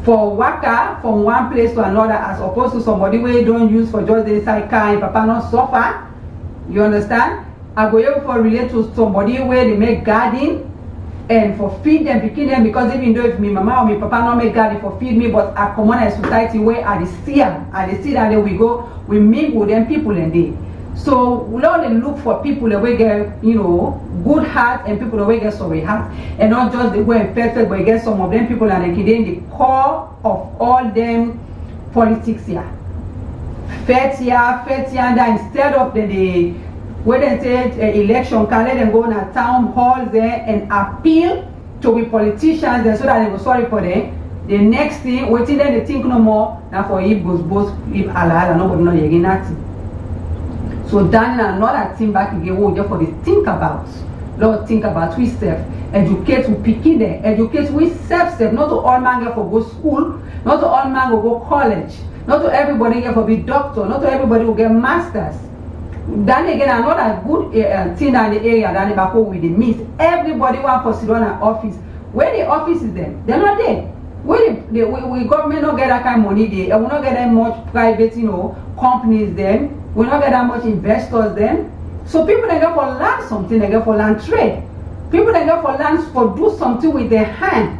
for worker from one place to another, as opposed to somebody where you don't use for just the inside car and papa not suffer. You understand? I go able for relate to somebody where they make garden and for feed them, picking them, because even though if me mama or me papa not make garden for feed me, but I come on a society where I see them, that then we go, we meet with them people and they. So we only look for people that we get, you know, good heart and people that we get sorry heart, and not just the way perfect, but get some of them people and they in the core of all them politics here. Fair here, and instead of the when they say election, can let them go in a town hall there and appeal to the politicians there so that they go sorry for them. The next thing, waiting then they think no more, now for if goes both, if Allah, nobody know again nothing. So then another thing back again, we just for the think about. Lord, think about we self, educate we picking them, educate we self, not to all man get for go school, not to all man will go college, not to everybody get for be doctor, not to everybody will get masters. Then again, another good thing in the area that back home with the miss. Everybody want to sit on an office. Where the office is them, they're not there. Where we government not get that kind of money there, and we not get that much private, you know, companies then. We not get that much investors then. So people they go for learn something, they go for learn trade. People they go for learn for do something with their hand.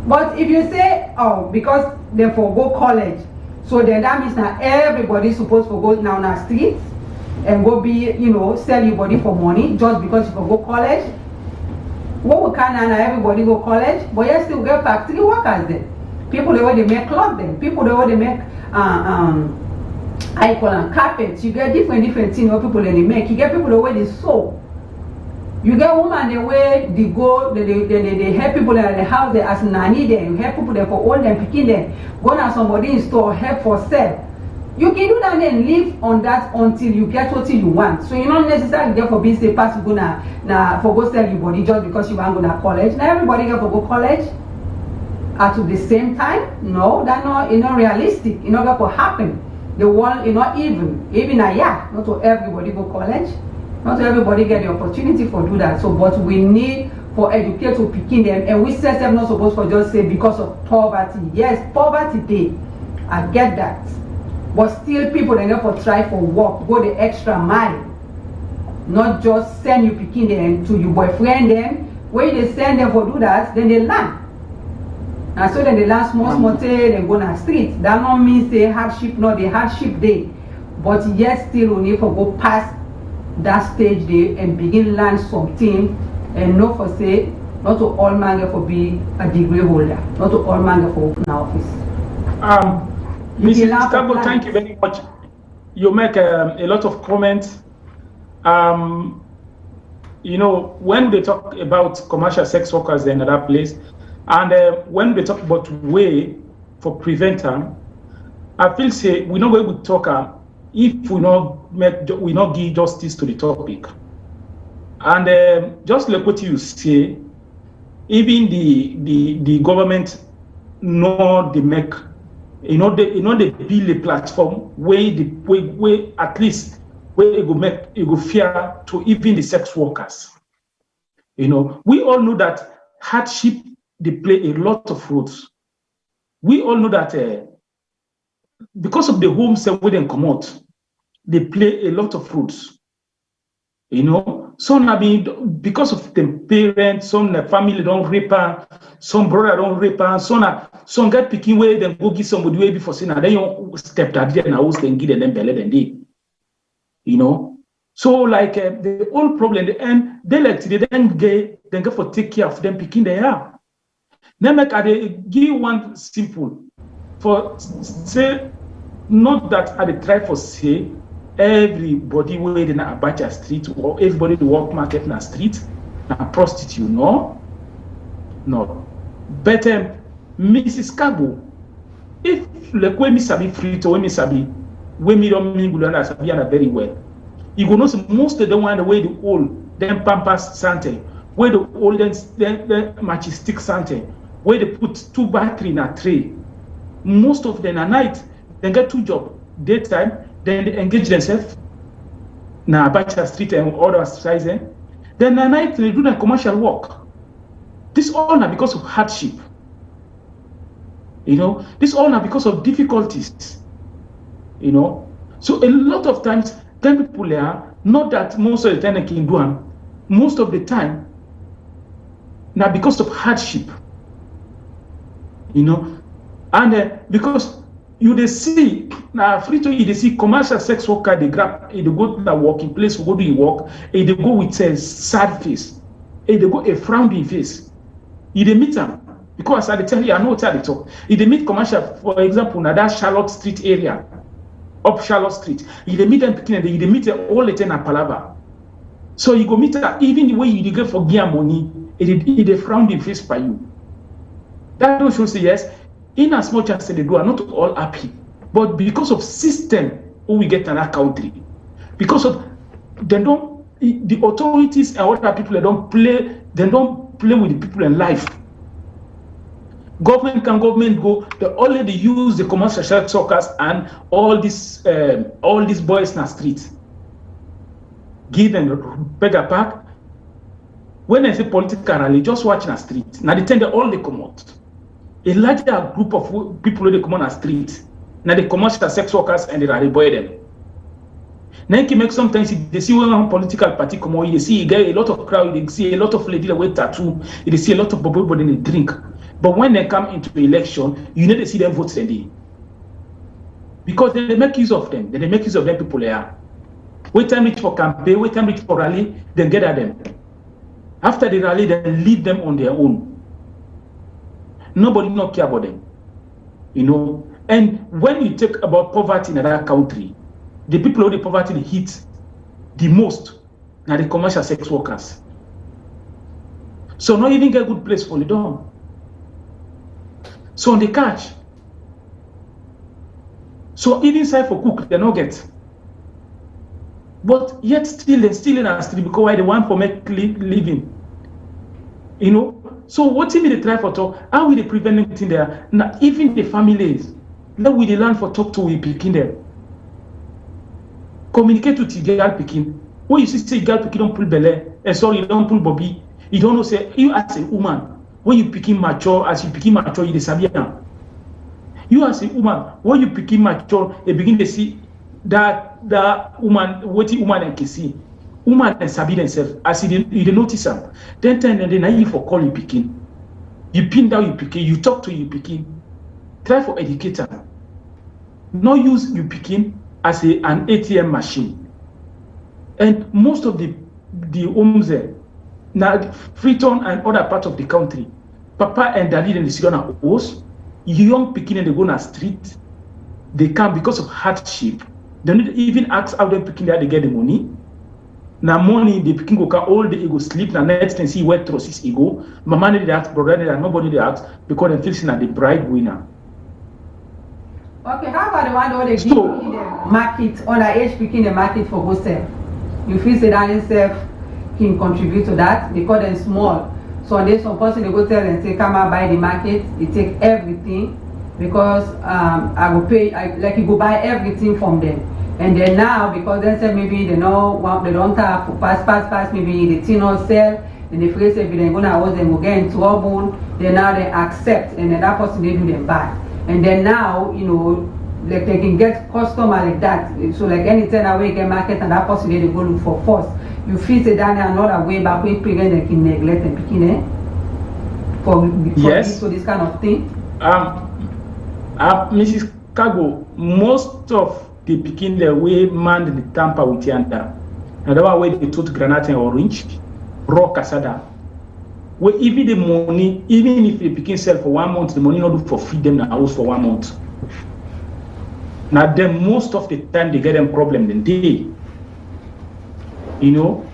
But if you say, oh, because they for go college, so then that means now everybody's supposed to go now on the streets and go be, you know, sell your body for money just because you can go college. What we can now everybody go college, but you still get factory workers there. People the way they make clothes then. People the way they make I call them carpets. You get different things what people they make. You get people the way they sew. You get women the way they go, they help people in the house they as nanny there. You help people there for all them picking them. Go to somebody in store, help for sale. You can do that and live on that until you get what you want. So you're not necessarily there for being say pass you go na for go sell your body just because you want to go to college. Now everybody get for go college at the same time. No, that's not realistic. It's not going to happen. The world is not even a year. Not to everybody go college. Not to everybody get the opportunity for do that. So but we need for educate to picking them, and we say them not supposed to just say because of poverty. Yes, poverty day. I get that. But still people they get for try for work, go the extra mile. Not just send you picking them to your boyfriend them. When they send them for do that, then they learn. And so then they learn small thing, they go on the street. That not means say hardship, not the hardship day. But yet still we need to go past that stage day and begin learn something, and not for say not to all man get for be a degree holder, not to all man get for open office. Mrs. Stabo, thank you very much. You make a lot of comments. You know, when they talk about commercial sex workers in another place, and when they talk about way for prevent them, I feel say we not able to talk if we not give justice to the topic. And just like what you say, even the government know they make. They build a platform where at least where it go fair to even the sex workers. You know, we all know that hardship they play a lot of roles. We all know that because of the homes where they come out, they play a lot of roles. You know, some because of the parents, some the family don't rape her, some brother don't rape her, some get picking way, then go give somebody way before saying, then you step that there and house then give them belly then they. You know, so like the whole problem, the end, they then get for take care of them picking they are. Then make I give one simple for say not that I try for say. Everybody waiting in a Abacha street or everybody the work market in a street, a prostitute, no. Better Mrs. Kago, if like when me sabi free to when me sabi, when me don't mingle and sabi and very well, you go know most of them want the way the old, them pampas sante, where the old then matchy stick sante, where they put 2 battery in a tray. Most of them at night, they get 2 jobs, daytime, then they engage themselves. Now Abacha Street and other sizing. Then at night they do the commercial work. This all now because of hardship. You know, this all now because of difficulties. You know, so a lot of times, then people there, not that most of the time they can do them, most of the time, now because of hardship. You know, and because you they see now free to you they see commercial sex worker they grab they go to the working place go do the work they go with a sad face they go a frowning face they meet them because I tell you I know what they talk they meet commercial for example now that Charlotte Street area up Charlotte Street they meet them picking they meet them all the time at Palava so you go meet her even the way you get for gear money they frowning face by you that don't show say yes. In as much as they do are not all happy, but because of system we get in that country, because of they don't the authorities and other people they don't play with the people in life. Government go they already use the commercial sex workers and all these boys in the street. Give them beggar park. When I say political rally, just watch in the street. Now they tend to all they come out. A larger group of people they come on the street. Now they commercial sex workers and they rally boy them. Now you can make sometimes they see one political party come on, they see a lot of crowd, they see a lot of ladies with tattoo, they see a lot of bubble body they drink. But when they come into the election, you need to see them vote steady. Because they make use of them. They make use of them people there. Wait time reach for campaign, wait time reach for rally, then get at them. After the rally, then leave them on their own. Nobody not care about them. You know. And when you talk about poverty in another country, the people who the poverty hit the most are the commercial sex workers. So not even get a good place for the dog. So on the catch. So even side for cook, they don't get. But yet still in our street because why they want for make living. You know. So what if they try for talk? How will they prevent anything there? Now even the families, now will they learn for talk to we picking them. Communicate with the girl picking. When you see girl picking don't pull belly, sorry, don't pull bobby. You don't know say you as a woman, when you picking mature, as you picking mature, you disappear. You as a woman, when you picking mature, they begin to see that woman, what the woman can see. Woman and sabi themselves, as you notice them. Then you for call you picking. You pin down you picking, you talk to you picking. Try for educator. No use you picking as an ATM machine. And most of the homes there, now Freetown and other parts of the country, Papa and Daddy and the Sigana house, young picking and they go on the street, they come because of hardship. They don't even ask how they picking there they get the money. Now morning the picking go all the ego sleep. Now next and see where trust is ego. Mama need to ask, brother need to ask, nobody they ask because they feel seen as the breadwinner. Okay, how about the one that they give in the market, underage picking the market for wholesale? You feel say that himself can contribute to that because they're small. So there's some person they go tell and say, come and buy the market, they take everything because I will pay like you go buy everything from them. And then now because they say maybe they don't have to pass, maybe the thing not sell, and the phrase if they're gonna house them will get in trouble, then now they accept and then that person they do them back. And then now, you know, like they can get customer like that. So like anytime that way get market and that person they go look for first. You feel say that another way back when parents they can neglect and picking for yes. So this kind of thing. Mrs. Kago, most of the picking the way man the tamper with yanda. And the one way they took granite and orange, raw casada. Where even the money, even if they picking sell for 1 month, the money not do for feed them the house for 1 month. Now then most of the time they get them problem then they. You know,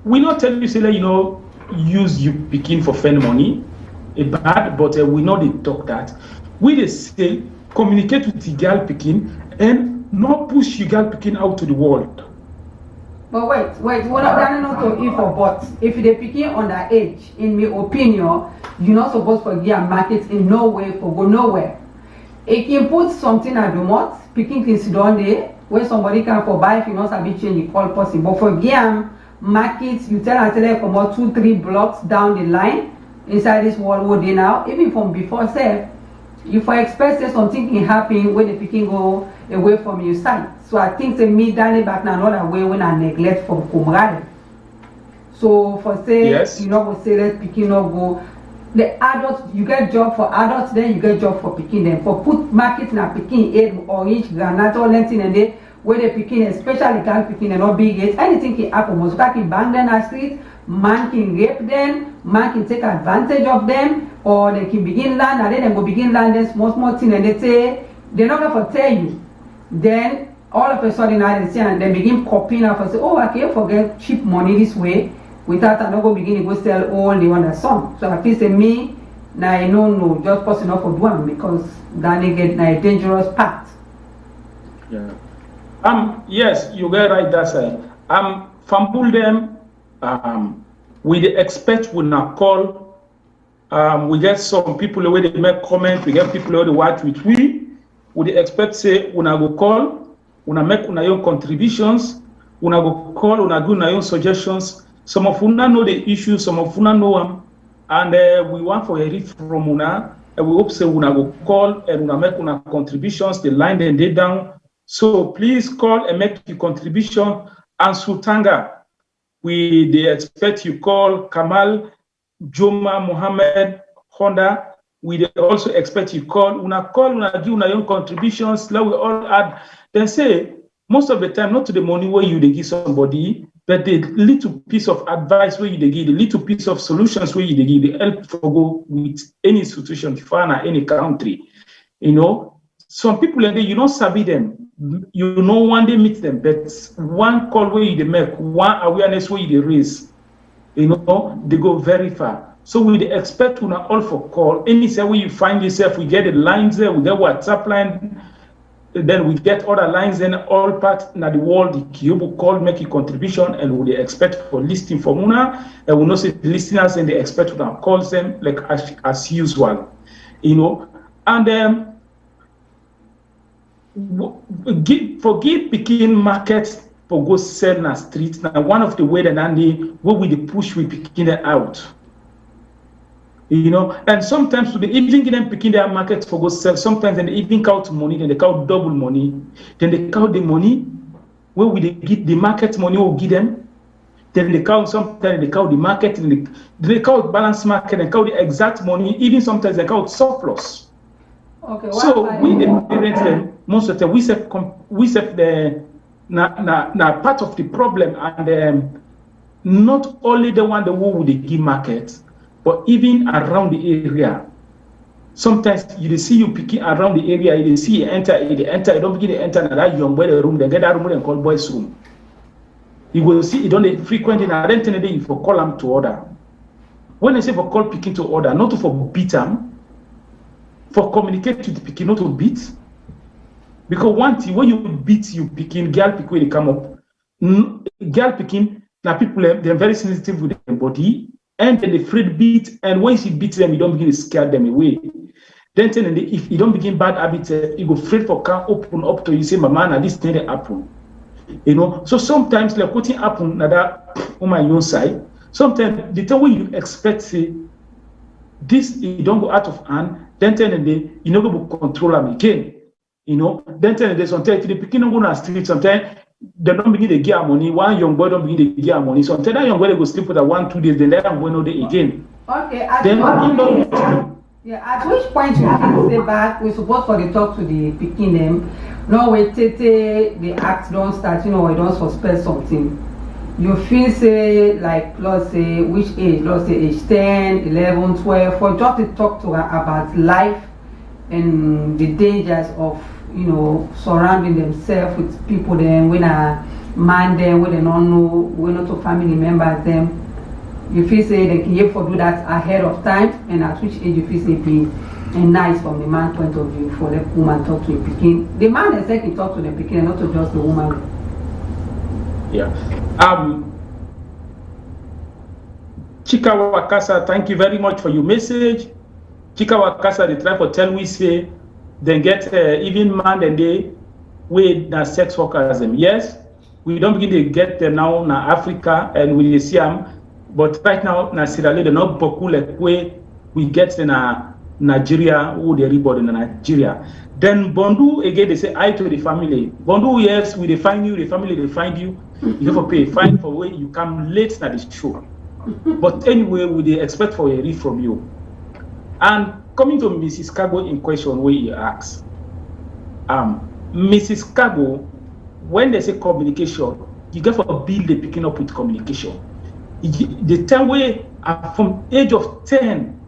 we not tell you say you know use you picking for fend money. bad, but we know they talk that. We they say communicate with the girl picking and not push your girl picking out to the world. But wait, we're not planning not to if or but. If they picking underage, in my opinion, you're not supposed to get a market in no way for go nowhere. It can put something at the mouth, picking things down there, where somebody can for buy if you know sabi change the call person. But for game markets, you tell them from about 2-3 blocks down the line inside this world where they now, even from before self, if I expect that something can happen when the picking go away from your side. So I think they me down back now another way when I neglect from comrade. So for say yes. you know we say that picking no go. The adults, you get job for adults, then you get job for picking them. For put market na picking 8 orange, granite, all that in there, where they picking, especially girl picking and not big age, anything can happen. Most can bang them on the street, man can rape them, man can take advantage of them, or they can begin land and then they go begin land them small thing and they say, they're not going to tell you. Then all of a sudden now they say and they begin copying up and say, oh, I can't forget cheap money this way. Without I not go begin to go sell all the one song. So at least me, now I no, just person off of one because then they get a dangerous path. Yeah. Yes, you get right. That's fumble them. We expect we not call. We get some people where they make comment. We get people where they watch with we. We expect say we not go call. We not make una own contributions. We not go call. We not do una own suggestions. Some of una know the issue. Some of una know them, and we want for a read from una. And we hope say una go call and una make una contributions. The line then they down. So please call and make your contribution. And Sultanga, they expect you call Kamal, Joma, Mohammed, Honda. We also expect you call. Una give una own contributions. Let we all add. Then say most of the time, not to the money where you they give somebody, but the little piece of advice where you they give, the little piece of solutions where you they give, the help for go with any institution, any country. You know, some people and you don't sabi them. You know one day meet them, but one call where you they make, one awareness where you they raise, you know, they go very far. So we expect una all for call. Any say where you find yourself, we get the lines there, we get WhatsApp line, then we get other lines and all part na the world, the Kyobo call, make a contribution, and we expect for listing for una, and we know say the listeners and they expect to call them like as usual, you know, and forgive picking market for go sell na street. Now one of the way that where we push we picking it out. You know, and sometimes they even give them picking their market for go sell. Sometimes they even count money, then they count double money, then they count the money where we they get the market money will give them. Then they count sometimes they count the market and they count balance market and count the exact money. Even sometimes they count surplus. Okay. So we the parents them most of the time we set the part of the problem and not only the one the who they give market. But even around the area, sometimes you see you picking around the area, you see you enter, you don't begin to enter that young boy room, they get that room and call boys room. You will see you don't frequent in a rent day you for call them to order. When I say for call picking to order, not for beat them, for communicate with the picking, not to beat. Because one thing when you beat you picking, girl pick when they come up. Girl picking, now people they're very sensitive with their body. And then the afraid beat, and once you beat them, you don't begin to scare them away. Then if you don't begin bad habits, you go afraid for can open up to you say, "Mama, now this thing happen." You know. So sometimes like what happen now that on my own side. Sometimes the time when you expect say this, you don't go out of hand. Then you not go control them again. You know. Then sometimes the beginning go on the street. Sometimes they don't begin to get money. One young boy don't begin to get money. So until that young boy they go sleep for that 1-2 days, then that young boy know they again. Okay. At which point you can say back, we supposed for the talk to the picking them. No wait, the act don't start, you know, we don't suspect something. You feel say like let's say which age, let's say age 10, 11, 12, for just to talk to her about life and the dangers of, you know, surrounding themselves with people then when a man them when they don't know, when not to family members them. you feel say they can for do that ahead of time, and at which age you feel say be nice from the man point of view for the woman talk to the pikin. The man is can talk to the pikin and not to just the woman. Yeah. Chika Wakasa, thank you very much for your message. Chika Wakasa, they try for tell we say then get even man and they with the sex workers. Yes, we don't begin to get them now in Africa and we see them, but right now in Sierra Leone, they're not beaucoup like way we get in Nigeria, who they report in Nigeria. Then Bondu again, they say I to the family. Bondu, yes, we define you, the family they find you. You have to pay fine for where you come late at the show. But anyway, we they expect for a read from you. And coming to Mrs. Cargo in question where you ask, Mrs. Cargo, when they say communication, you get to build the picking up with communication. The time where from age of 10,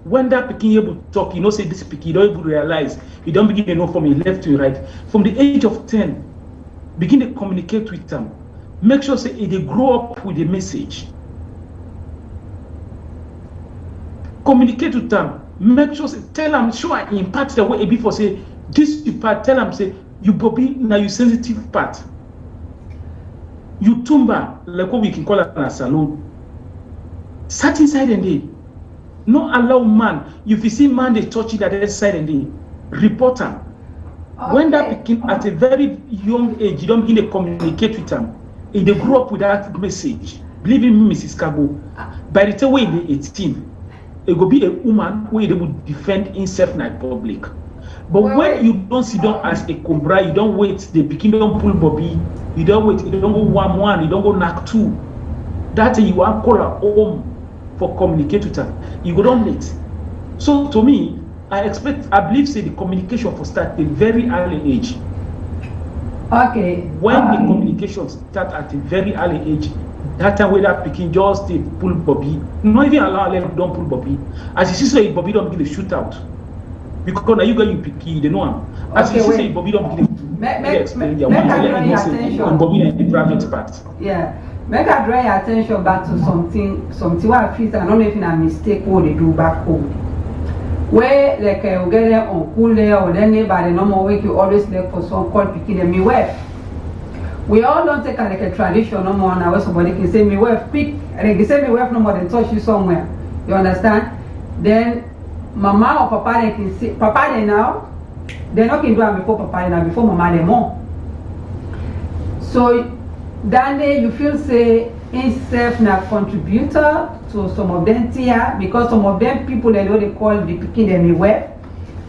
when that picking able to talk, you know, say this picking, you don't even realize, you don't begin to know from your left to your right. From the age of 10, begin to communicate with them. Make sure say they grow up with the message. Communicate with them. Make sure say tell them, show I impact the way before say this part. Tell them say you Bobby now you sensitive part. You tumba like what we can call it a salon. Sat inside and day. No allow man. If you see man they touch it at the side and day, report them. Okay. When that became at a very young age, you don't begin to communicate with them. If they grow up with that message, believe in me, Mrs. Cargo, by the time when they're 18, it will be a woman who they will defend himself in public. But when you don't sit down as a cobra, you don't wait, the pikin don't pull Bobby, you don't wait, you don't go one, you don't go knock two. That you want call her home for communicate with her. You go down late. So to me, I believe say the communication for start at a very early age. Okay. When the communication start at a very early age, that time where that picking just they pull Bobby, not even allow them don't pull Bobby. As you see say Bobby don't give a shootout. Because now you got you picky, they know him. As you see say Bobby don't give Bobby in the private part. Yeah. Make I draw your attention back to something what I feel I don't know if it's a mistake what they do back home. Where like you get them on cool there or then by the normal way you always look for some called picking them me wife. We all don't take like a tradition no more now where somebody can say me wife pick and they can say me wife no more than touch you somewhere. You understand? Then mama or papa they can say papa they now they're not can do it before papa now before mama they more. So that day you feel say himself na contributor to some of them here because some of them people they know they call the picking them a web.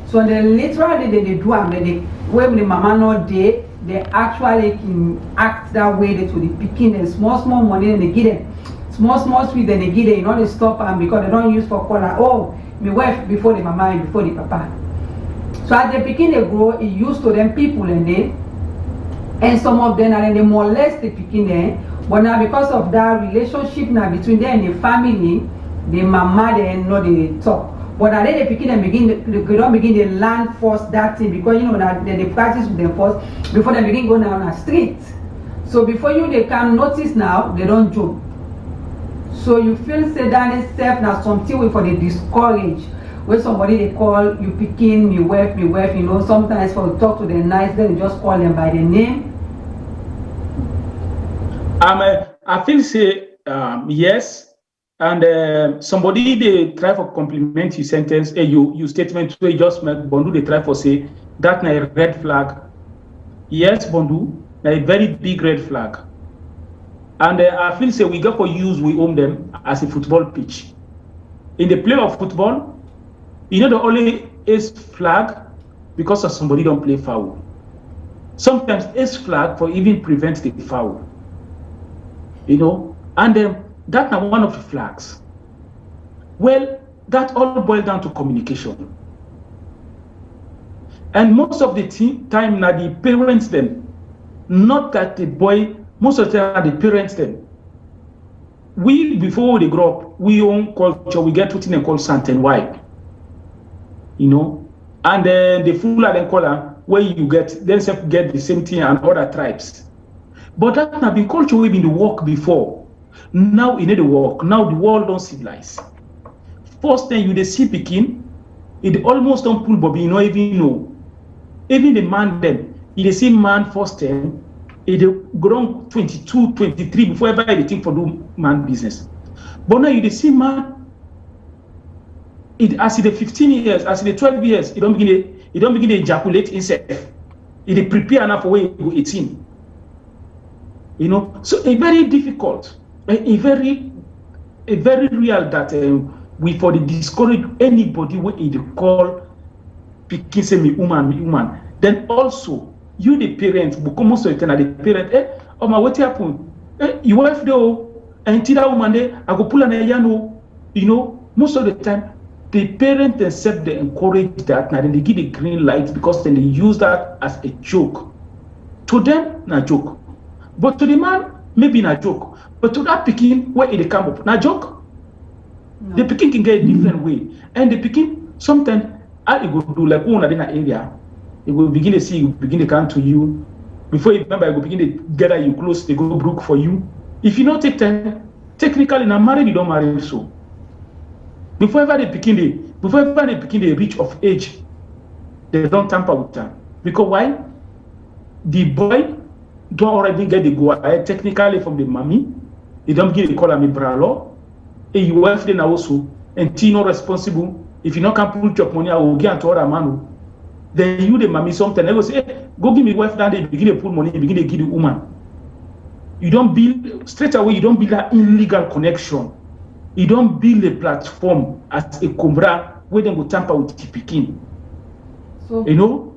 So they literally they do them they when the mama not there they actually can act that way to the picking and small money and they give them small sweet and they give them you know they stop them because they don't use for color oh my wife before the mama and before the papa. So as the picking they grow it used to them people and they and some of them are they molest the picking there. But now because of that relationship now between them and the family, the mama they know they talk. But now they begin and they don't begin to learn first that thing because you know that they practice with them first before they begin going down the street. So before you they can notice now they don't jump. So you feel say that itself now something way for the discourage where somebody they call you picking me wife, you know, sometimes for talk to them nice, then you just call them by the name. I feel say yes, and somebody they try for compliment your sentence, you statement where you just make Bondu they try for say that na a red flag. Yes, Bondu, a very big red flag, and I feel say we got for use we own them as a football pitch. In the play of football, you know the only ace flag because of somebody don't play foul. Sometimes ace flag for even prevent the foul. You know, and that's not one of the flags. Well, that all boils down to communication. And most of the time now the parents them, not that the boy, most of the time the parents them. We, before they grow up, we own culture, we get what they call Sant and White. You know, and then the full and color where you get, get the same thing and other tribes. But that have been culture we've been to work before. Now you need to work. Now the world don't civilize. First thing you dey see pikin, it almost don't pull Bobby, you know, even know. Even the man then, you dey see man first thing, it grown 22, 23 before ever they think for do man business. But now you dey see man, it as the 15 years, as the 12 years, it don't begin to ejaculate himself. It prepare enough for where you go 18. You know, so a very difficult, a very real that we for the discourage anybody where it call pikin say me woman. Then also you the parents, because most of the time the parent, oh my what happen? You wife though, and till that woman there, I go pull an yano. You know, most of the time the parent themselves they encourage that, and then they give the green light because then they use that as a joke. To them, not joke. But to the man, maybe not joke. But to that pikin, where it come up, not joke. No. The pikin can get a different way. And the pikin, sometimes, I go do like one in that area. It will begin to see you, begin to come to you. Before you remember, I will begin to gather you close, they go broke for you. If you don't take time, technically, now married, you don't marry so. Before ever they begin the reach of age, they don't tamper with them. Because why? The boy don't already get the go ahead technically from the mommy. They don't begin to call me bralo. And you wife then also, and Tino responsible. If you not can put your money, I will get to other man. Then you the mommy sometimes they go say, hey, go give me wife that they begin to put money, begin to give the woman. You don't build straight away, you don't build that illegal connection. You don't build a platform as a Kumbra where they go tamper with the Pekin. So, you know?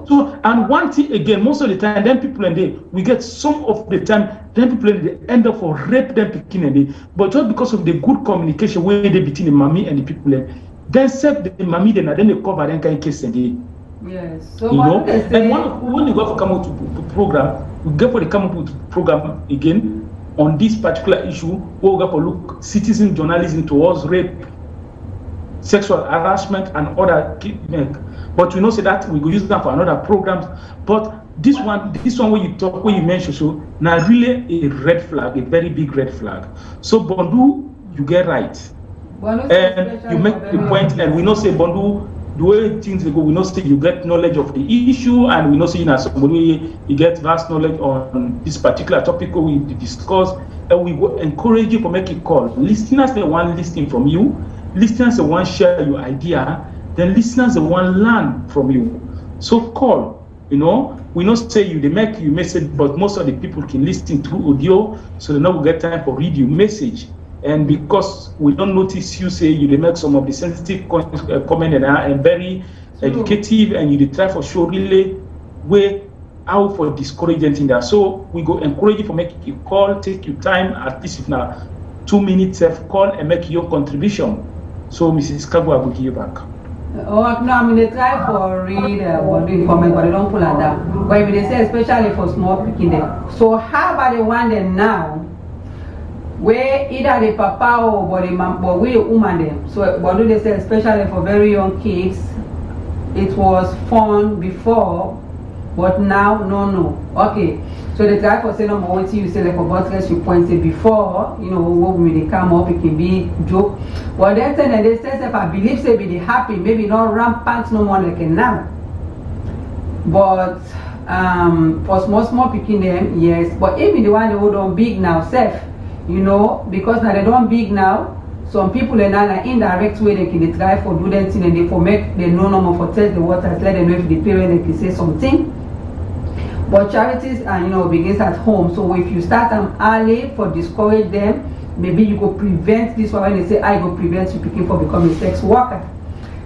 So, and one thing again, most of the time, then people and they, we get some of the time, then people and they end up for rape them Pekin and they, but just because of the good communication where they between the mommy and the people, then set the mommy, then they cover them kind of case and they. Yes. So you know, and when you go for come out to program, we go for the come out to program again on this particular issue. We'll go for look citizen journalism towards rape, sexual harassment, and other. But we know say that we go use that for another programs. But this one where you talk, where you mention, so now really a red flag, a very big red flag. So Bondu, you get right, and you make the point, and we know say Bondu. The way things go, we know say you get knowledge of the issue, and we know say somebody you get vast knowledge on this particular topic we discuss, and we will encourage you to make a call. Listeners, they want listening from you. Listeners, they want share your idea. Then listeners, they want learn from you. So call. You know, we not say you they make you message, but most of the people can listen through audio, so they know we get time for read your message. And because we don't notice you say you make some of the sensitive comment and very educative, and you try for show really way out for discouraging in that. So we go encourage you for make you call, take your time, at least if now 2 minutes call and make your contribution. So Mrs. Kagu, I will give you back. Oh no, I mean they try for read or doing comment, but they don't pull at that. But if they say especially for small picking them. So how about the one then now? Where either the papa or the mom, but we woman them. So, but do they say especially for very young kids, it was fun before, but now no. Okay, so they try for say no more. You say like for bottles you pointed before, you know, when they come up, it can be joke. But then they say if I believe say be the happy, maybe not rampant no more like now. But for small picking them, yes. But even the one who don't big now, safe. You know, because now they don't big now, some people in an indirect way they can try for do that thing and they for make the no normal for test the waters, let them know if the parent they can say something. But charities are, you know, begins at home. So if you start them early for discourage them, maybe you go prevent this one when they say I go prevent you picking for becoming a sex worker.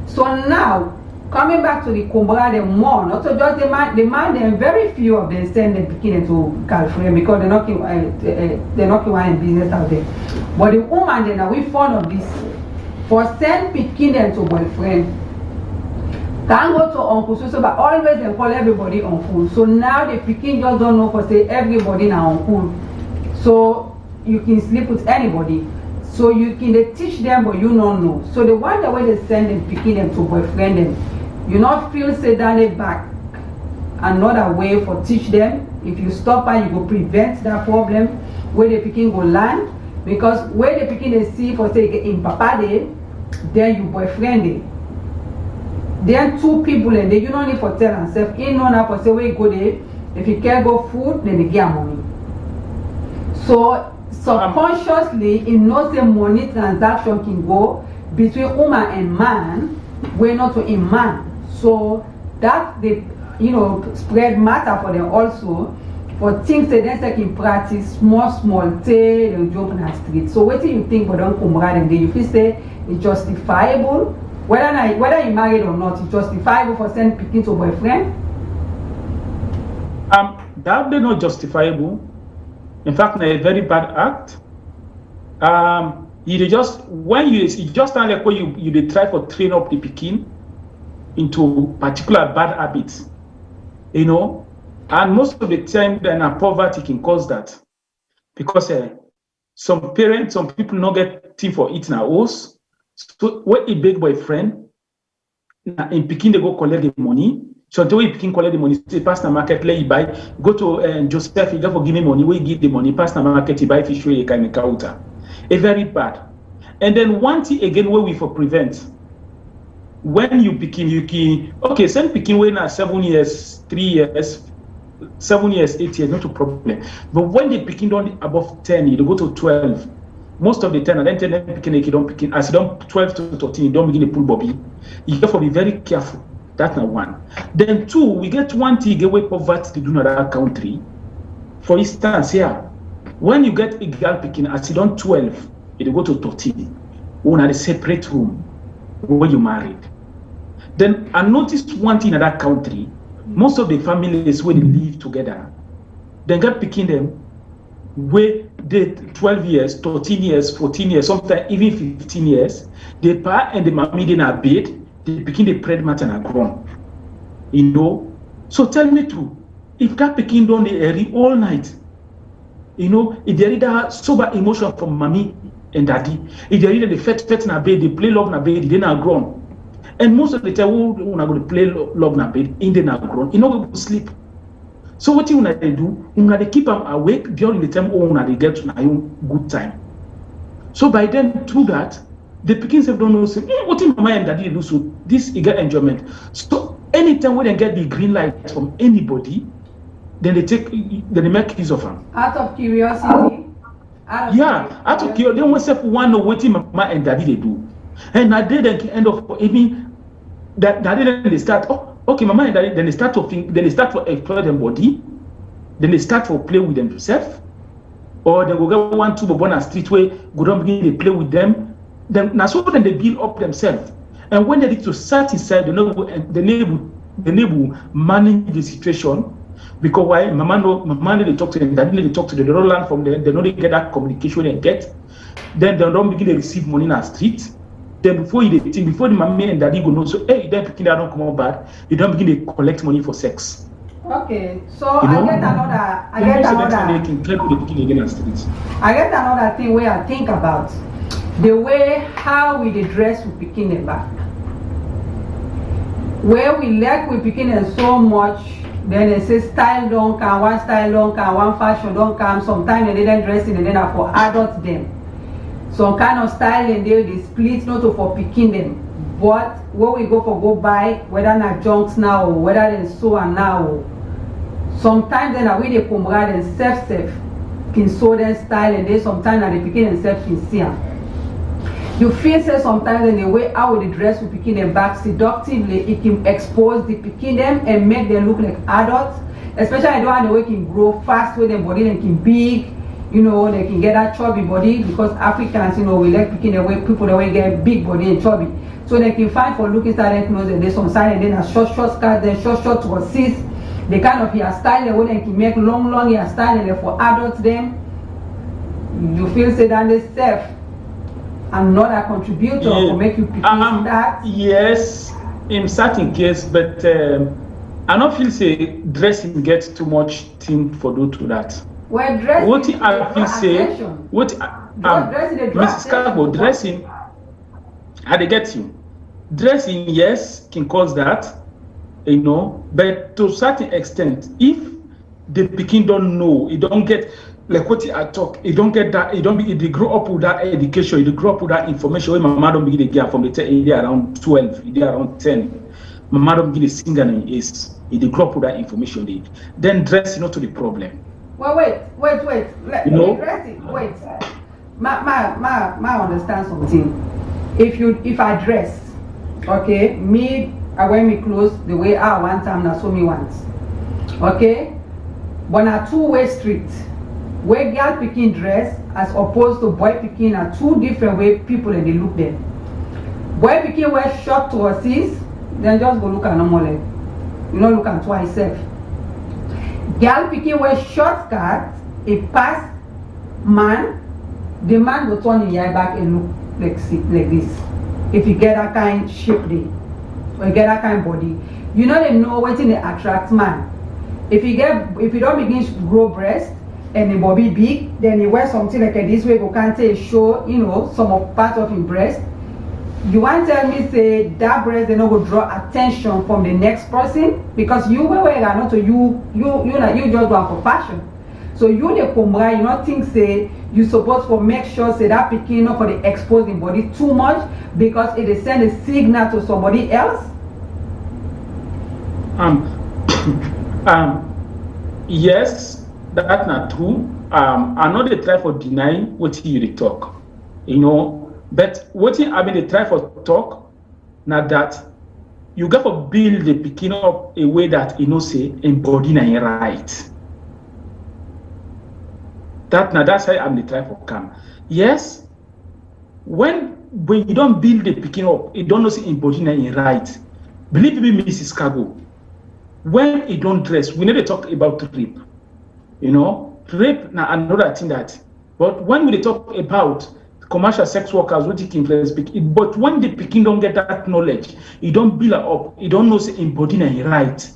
So now coming back to the Kumbra, the more, not so just the man, then very few of them send them picking to California because they're not one in business out there. But the woman, then are we fond of this? For send picking them to boyfriend. Can't go to uncle, so but always they call everybody uncle. So now the picking just don't know for say everybody now uncle. So you can sleep with anybody. So you can they teach them, but you don't know. So the one the way they send them picking them to boyfriend them. You not feel say down it back another way for teach them If you stop her, you go prevent that problem where the pikin go land. Because where the pikin they see for say in papa day, then you boyfriend day. Then two people and they you don't need for tell themselves in no for say where you go there. If you can't go food, then they get money. So subconsciously, it knows the money transaction can go between woman and man, where not to a man. So that they spread matter for them also. For things they then take in practice, small they joke in the street. So what do you think for them come right and you feel say it's justifiable? Whether you married or not, it's justifiable for sending picking to boyfriend? That they're not justifiable. In fact, a very bad act. You just when you just like when you try to train up the picking into particular bad habits, and most of the time then poverty can cause that because some people not get thing for eating a house. So when a big boyfriend in picking they go collect the money. So the way you can collect the money, say pass the market, let you buy. Go to Joseph, you for give me money. We give the money, pass the market, you buy fish, you can make counter. A very bad. And then one thing again, where we for prevent. When you picking, you can send picking when now 7 years, 3 years, 7 years, 8 years, not a problem. But when they picking down above 10, you go to 12. Most of the time, and then 10 picking, you don't picking. As you don't 12 to 13, you don't begin to pull bobby. You have to be very careful. That's not one. Then two, we get one thing away poverty to do in another country. For instance, here, when you get a girl picking, as you don't 12, you go to 13. You have a separate room where you married. Then I noticed one thing in that country, most of the families where they live together, they get picking them where they 12 years, 13 years, 14 years, sometimes even 15 years, the pa and the mommy in a bed. They begin the pregnant and are grown. So tell me true. If that picking down the area all night, if there is that sober emotion from mommy and daddy, if there is the fet in a bed, they play love in a bed, they are grown. And most of the time, we are going to play love in a bed, in they are grown. You know, we sleep. So what you want to do, you want to keep them awake during the time they get to a good time. So by then, through that, the pickings have don't know say, what in my mind that they do so this you get enjoyment. So anytime when they get the green light from anybody, then they make use of them. Out of curiosity. Out of curiosity, they want to one know what in mama and daddy they do. And now they then end up even that then they start, okay, mama and daddy, then they start to think, then they start to explore their body, then they start to play with themselves, or they go get 1, 2 born a street where go down begin to play with them. Then now so then they build up themselves, and when they need to start inside, the neighbor manage the situation because why mama they talk to them, daddy they talk to them, they don't learn from them, they don't get that communication they get. Then they don't begin to receive money in the street. Then before the mommy and daddy go know, so hey, then picking that don't come out bad, they don't begin to collect money for sex. Okay, so I get another thing where I think about. The way how we dress we picking them back. Where we like we picking them so much, then they say style don't come, one style don't come, one fashion don't come. Sometimes they don't dress in and then for adults them. Some kind of style and they split not for picking them. But where we go buy, whether not junks now or whether they sew and now. Sometimes then we they come right and self can sew their style and they sometimes they picking themselves can see them. You feel say sometimes in the way how the dress will picking them back seductively, it can expose the picking them and make them look like adults. Especially the way can grow fast with their body, they can big, they can get that chubby body because Africans, we like picking the way people that way get big body and chubby. So they can find for looking style clothes and there's some side and then a short skirts, then short dresses. The kind of hairstyle the way they can make long hairstyle and for adults them. You feel say that they self. And not a contributor to make you pick that? Yes, in certain case, but I don't feel say dressing gets too much thing for do to that. Well, dressing. What I feel say, Mrs. Carbo, dressing, how they get you? Dressing, yes, can cause that, but to a certain extent, if the pikin don't know. It don't get like what I talk. It don't get that. It don't be. They grow up with that education. They grow up with that information. When mama don't begin to get from the age around 12, age around 10. Mama don't begin to sing and is. They grow up with that information. Then dress to the problem. Well, wait. Let me address it. Wait. Ma understand something. If I dress, okay, I wear me clothes the way I want time, now so me want. Okay? But a two-way street. Where girl picking dress as opposed to boy picking are two different way people and they look there. Boy picking wear short trousers, then just go look at normal leg. You know, look at twice self. Girl picking wear short skirt, a pass man, the man will turn his eye back and look like this. If you get that kind shape there, or you get that kind body, you know they know what in the attract man. If you don't begin to grow breast and the body big, then you wear something like this way, you can't say show, some of part of your breast. You want to tell me say that breast they not go draw attention from the next person because you wear not to you just want for fashion. So you the kumra, you not think say you supposed to make sure say that picking not for the exposing body too much because it is send a signal to somebody else. Yes, that's not true. I know they try for denying what you talk, but what they try for talk, not that you got to build the picking up a way that say embody a right. That's how I'm the try for come. Yes, when you don't build the picking up, you don't know say embody a right. Believe me, Mrs. Cargo. When it don't dress, we need to talk about rape. Rape now another thing that. But when we talk about commercial sex workers, what you can speak, but when the picking don't get that knowledge, you don't build up, you don't know say embody a right.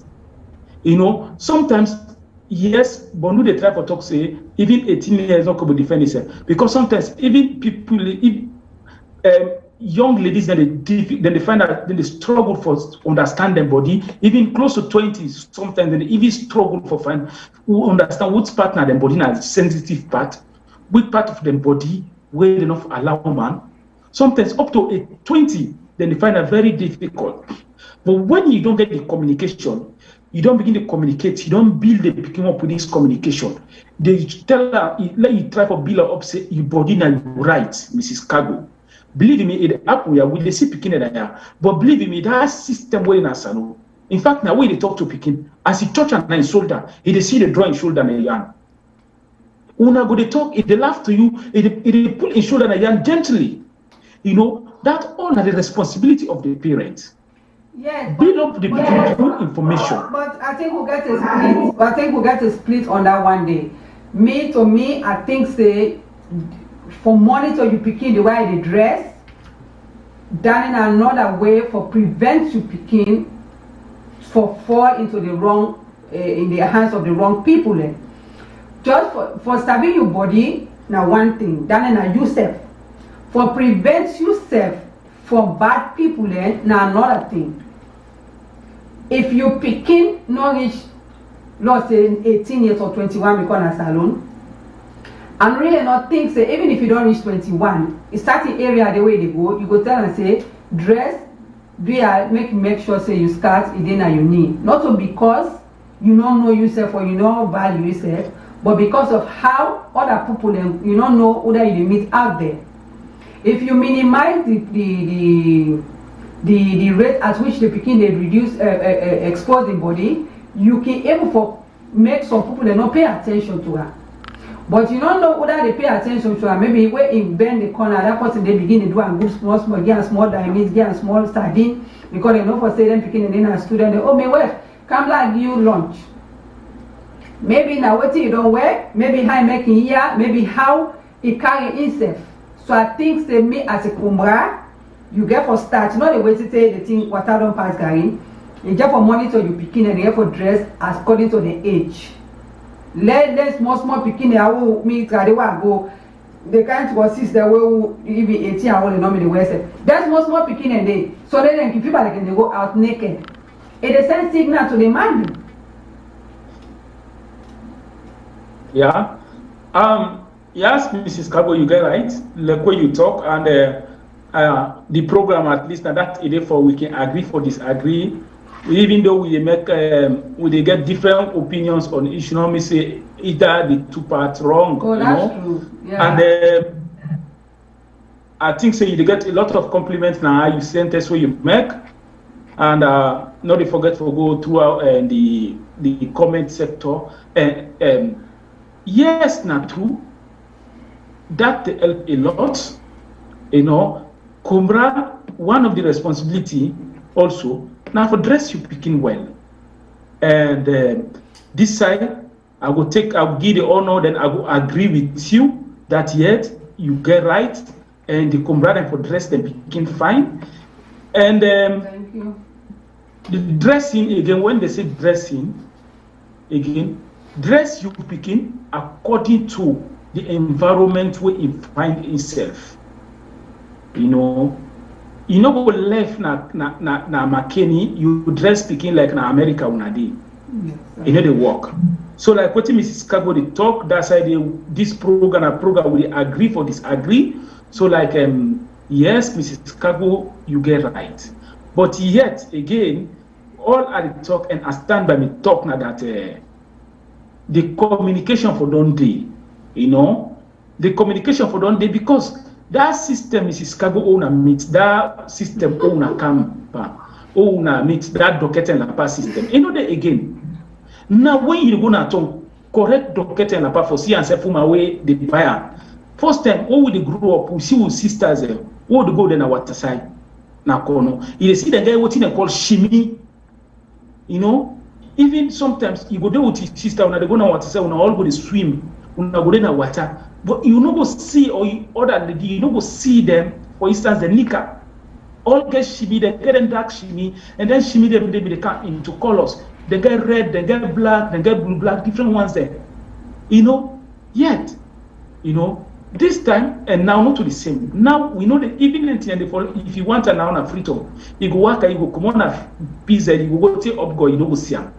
Sometimes yes, but no they try for talk say even 18 years not going to defend itself because sometimes even people young ladies then they find out then they struggle for understand their body even close to 20 sometimes they even struggle for understand which part of their body is sensitive part, which part of their body where they not allow man. Sometimes up to 20 then they find it very difficult. But when you don't get the communication, you don't begin to communicate, you don't build the picking up with this communication. They tell her, let you try for build up say your body now right, Mrs. Cargo. Believe me, it happen we will see picking it there. But believe me, that system way in a salon. In fact, now when they talk to picking, as he touch on his shoulder, he see the drawing shoulder and the yarn. Una go they talk, if they laugh to you, if they pull his shoulder and the yarn gently. That's all the responsibility of the parents. Yes, build up the picking information. But I think we'll get a split. I think we'll get a split on that one day. To me, I think say for monitor you picking the way they dress, then another way for prevent you picking for fall into the wrong in the hands of the wrong people. Just for saving your body, now one thing, then yourself. For prevent yourself from bad people, now another thing. If you picking not reach, let's say 18 years or 21 because a salon, and really not think say even if you don't reach 21, it's starting area the way they go, you go tell and say dress, make sure say you start it in your knee. Not so because you don't know yourself or you don't value yourself, but because of how other people you don't know whether you meet out there. If you minimize the rate at which the picking they reduce exposing body, you can able for make some people they not pay attention to her. But you don't know whether they pay attention to her. Maybe where in bend the corner, that person they begin to do and good small, get a small diamonds, get a small sardine, because they know for say them picking and then a student, they, me well, come like you lunch. Maybe now what you don't wear, maybe how making here, maybe how it carry himself. So I think say me as a kumbra, you get for start, not the way to say the thing water don't pass carry. You get for monitor you picking and you get for dress according to the age. Let small picking there who me try they want go. They can't go assist the way even 18 I want to know me the way. That's small picking and they so then people like they go out naked. It is send signal to the man. Yeah. Yes, Mrs. Kabo, you get right. Like when you talk and the program at least now that it is for we can agree for disagree. Even though we make we get different opinions on issue, me say either the two parts wrong, Oh, that's true. Yeah. And I think so you get a lot of compliments now. You send us what you make, and not forget to go throughout the comment sector. Yes, not true. That help a lot. Kumbra, one of the responsibility also now for dress you picking well, and this side I will give the honor, then I will agree with you that yet you get right, and the Kumbra for dress them picking fine, and Thank you. the dressing again. When they say dressing again, dress you picking according to the environment where it find itself. You know go left na McKinney, you dress speaking like na America una dey. Yes, They work. So like what Mrs. Kago they talk, that's why this program we agree for disagree. So like yes, Mrs. Kago, you get right. But yet again, all I talk and I stand by me talk now that the communication for don't day, the communication for don't day, because that system is Chicago owner meets that system owner camper owner meets that docket and lapa system. Again. Now when you go na to correct docket and lapa for see and say from away the buyer. First time, when we grow up, we see with sisters what the go then water side. Now kono. You see the guy what they call shimmy. Even sometimes you go there with his sister when they go na water side, when all go to swim, when go there na water. But you no go see or you other lady, you no go see them. For instance, the nika, all get shimmy, they get them dark shimmy, and then shimmy them they come into colors. They get red, they get black, they get blue, black, different ones there. Yet, this time and now not to the same. Now we know that even if you want an hour free talk, you go work, you go come on a pizza, you go take up go, you know go see them.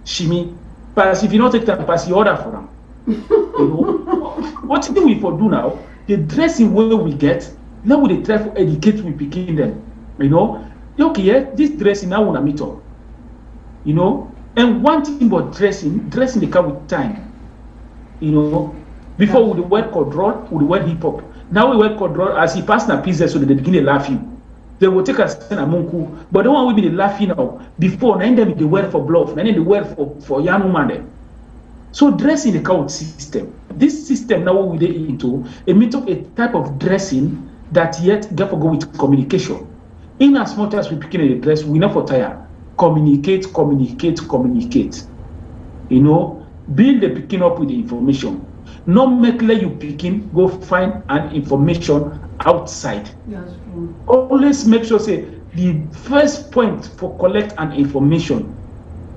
Shimmy, but if you not take time, pass the order for them. What do we for do now? The dressing way we get, now we try to educate we picking them. Okay, yeah, this dressing now wanna meet up. And one thing about dressing they come with time. Before we wear control, we wear hip hop. Now we wear control as he pass na pizza, so they begin to laughing. They will take us a munku, but the one we be laughing now. Before, now them they wear for bluff, now they wear for young woman. So dressing the count system. This system now we dey into a type of dressing that yet therefore go with communication. In as much as we picking a dress, we not for tire. Communicate. Build the picking up with the information. Not make let you picking go find an information outside. That's true. Always make sure say the first point for collect an information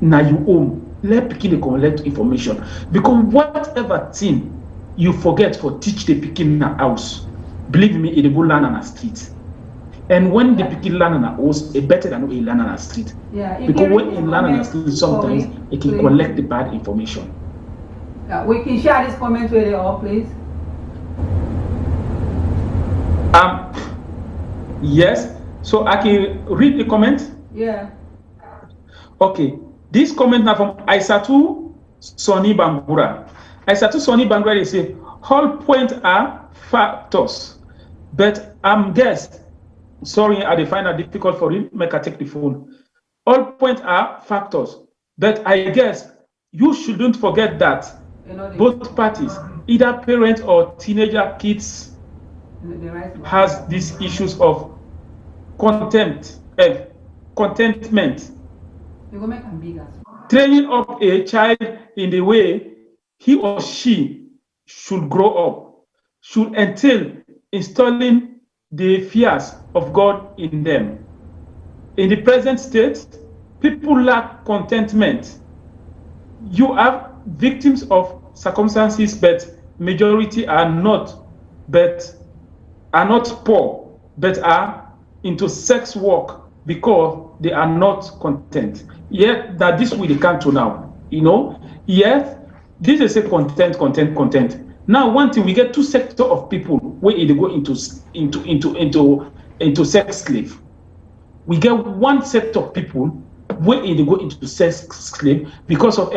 now you own. Let picking collect information, because whatever thing you forget for teach the picking in a house, believe me, it will learn on a street. And when the picking learn on a house, it better than we learn on a street. Yeah, because when it learn on a street, sometimes it can collect the bad information. We can share this comment with you all, please. Yes. So I can read the comment. Yeah. Okay. This comment now from Aisatu Soni Bangura. Aisatu Soni Bangura, they say, all points are factors. But I'm guessed, sorry, I find it difficult for you, make I take the phone. All points are factors. But I guess you shouldn't forget that both parties, either parents or teenager kids, has these issues of contentment. Training up a child in the way he or she should grow up should entail installing the fears of God in them. In the present state, people lack contentment. You have victims of circumstances, but majority are not poor, but are into sex work because they are not content. Yet that this will come to now, Yet This is a content. Now, one thing, we get two sector of people where they go into sex slave. We get one set of people where they go into sex slave because of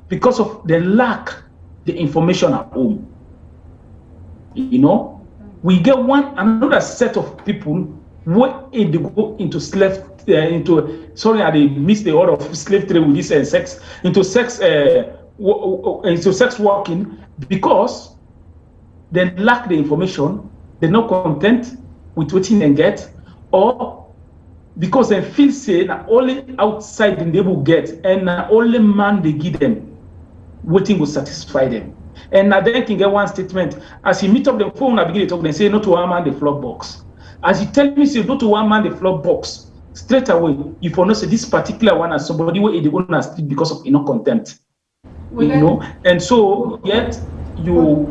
because of the lack the information at home. You know, we get another set of people where they go into slave I missed the word of slave trade with this sex into sex working because they lack the information, they're not content with what they get, or because they feel say that only outside they will get and only man they give them waiting will satisfy them. And now they can get one statement as you meet up the phone and begin to talk, they say no to one man the flop box. As you tell me say no to one man the flop box, straight away you for not say this particular one as somebody where they going to sleep because of enough content. You know, and so yet you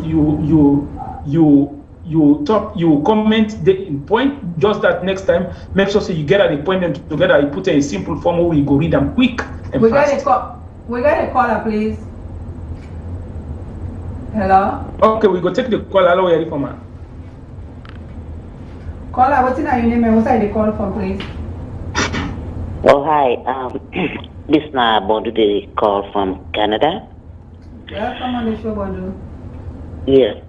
comment the point, just that next time make sure so you get at the point and together you put a simple form where we go read them quick and fast. We got a caller, please. Hello. Okay, we go take the call. Hello, where are you from, man? Caller, what's in your name and what's the call from, please? Oh, hi. This is Bondu, the call from Canada. Welcome on the show, Bondu. Yes.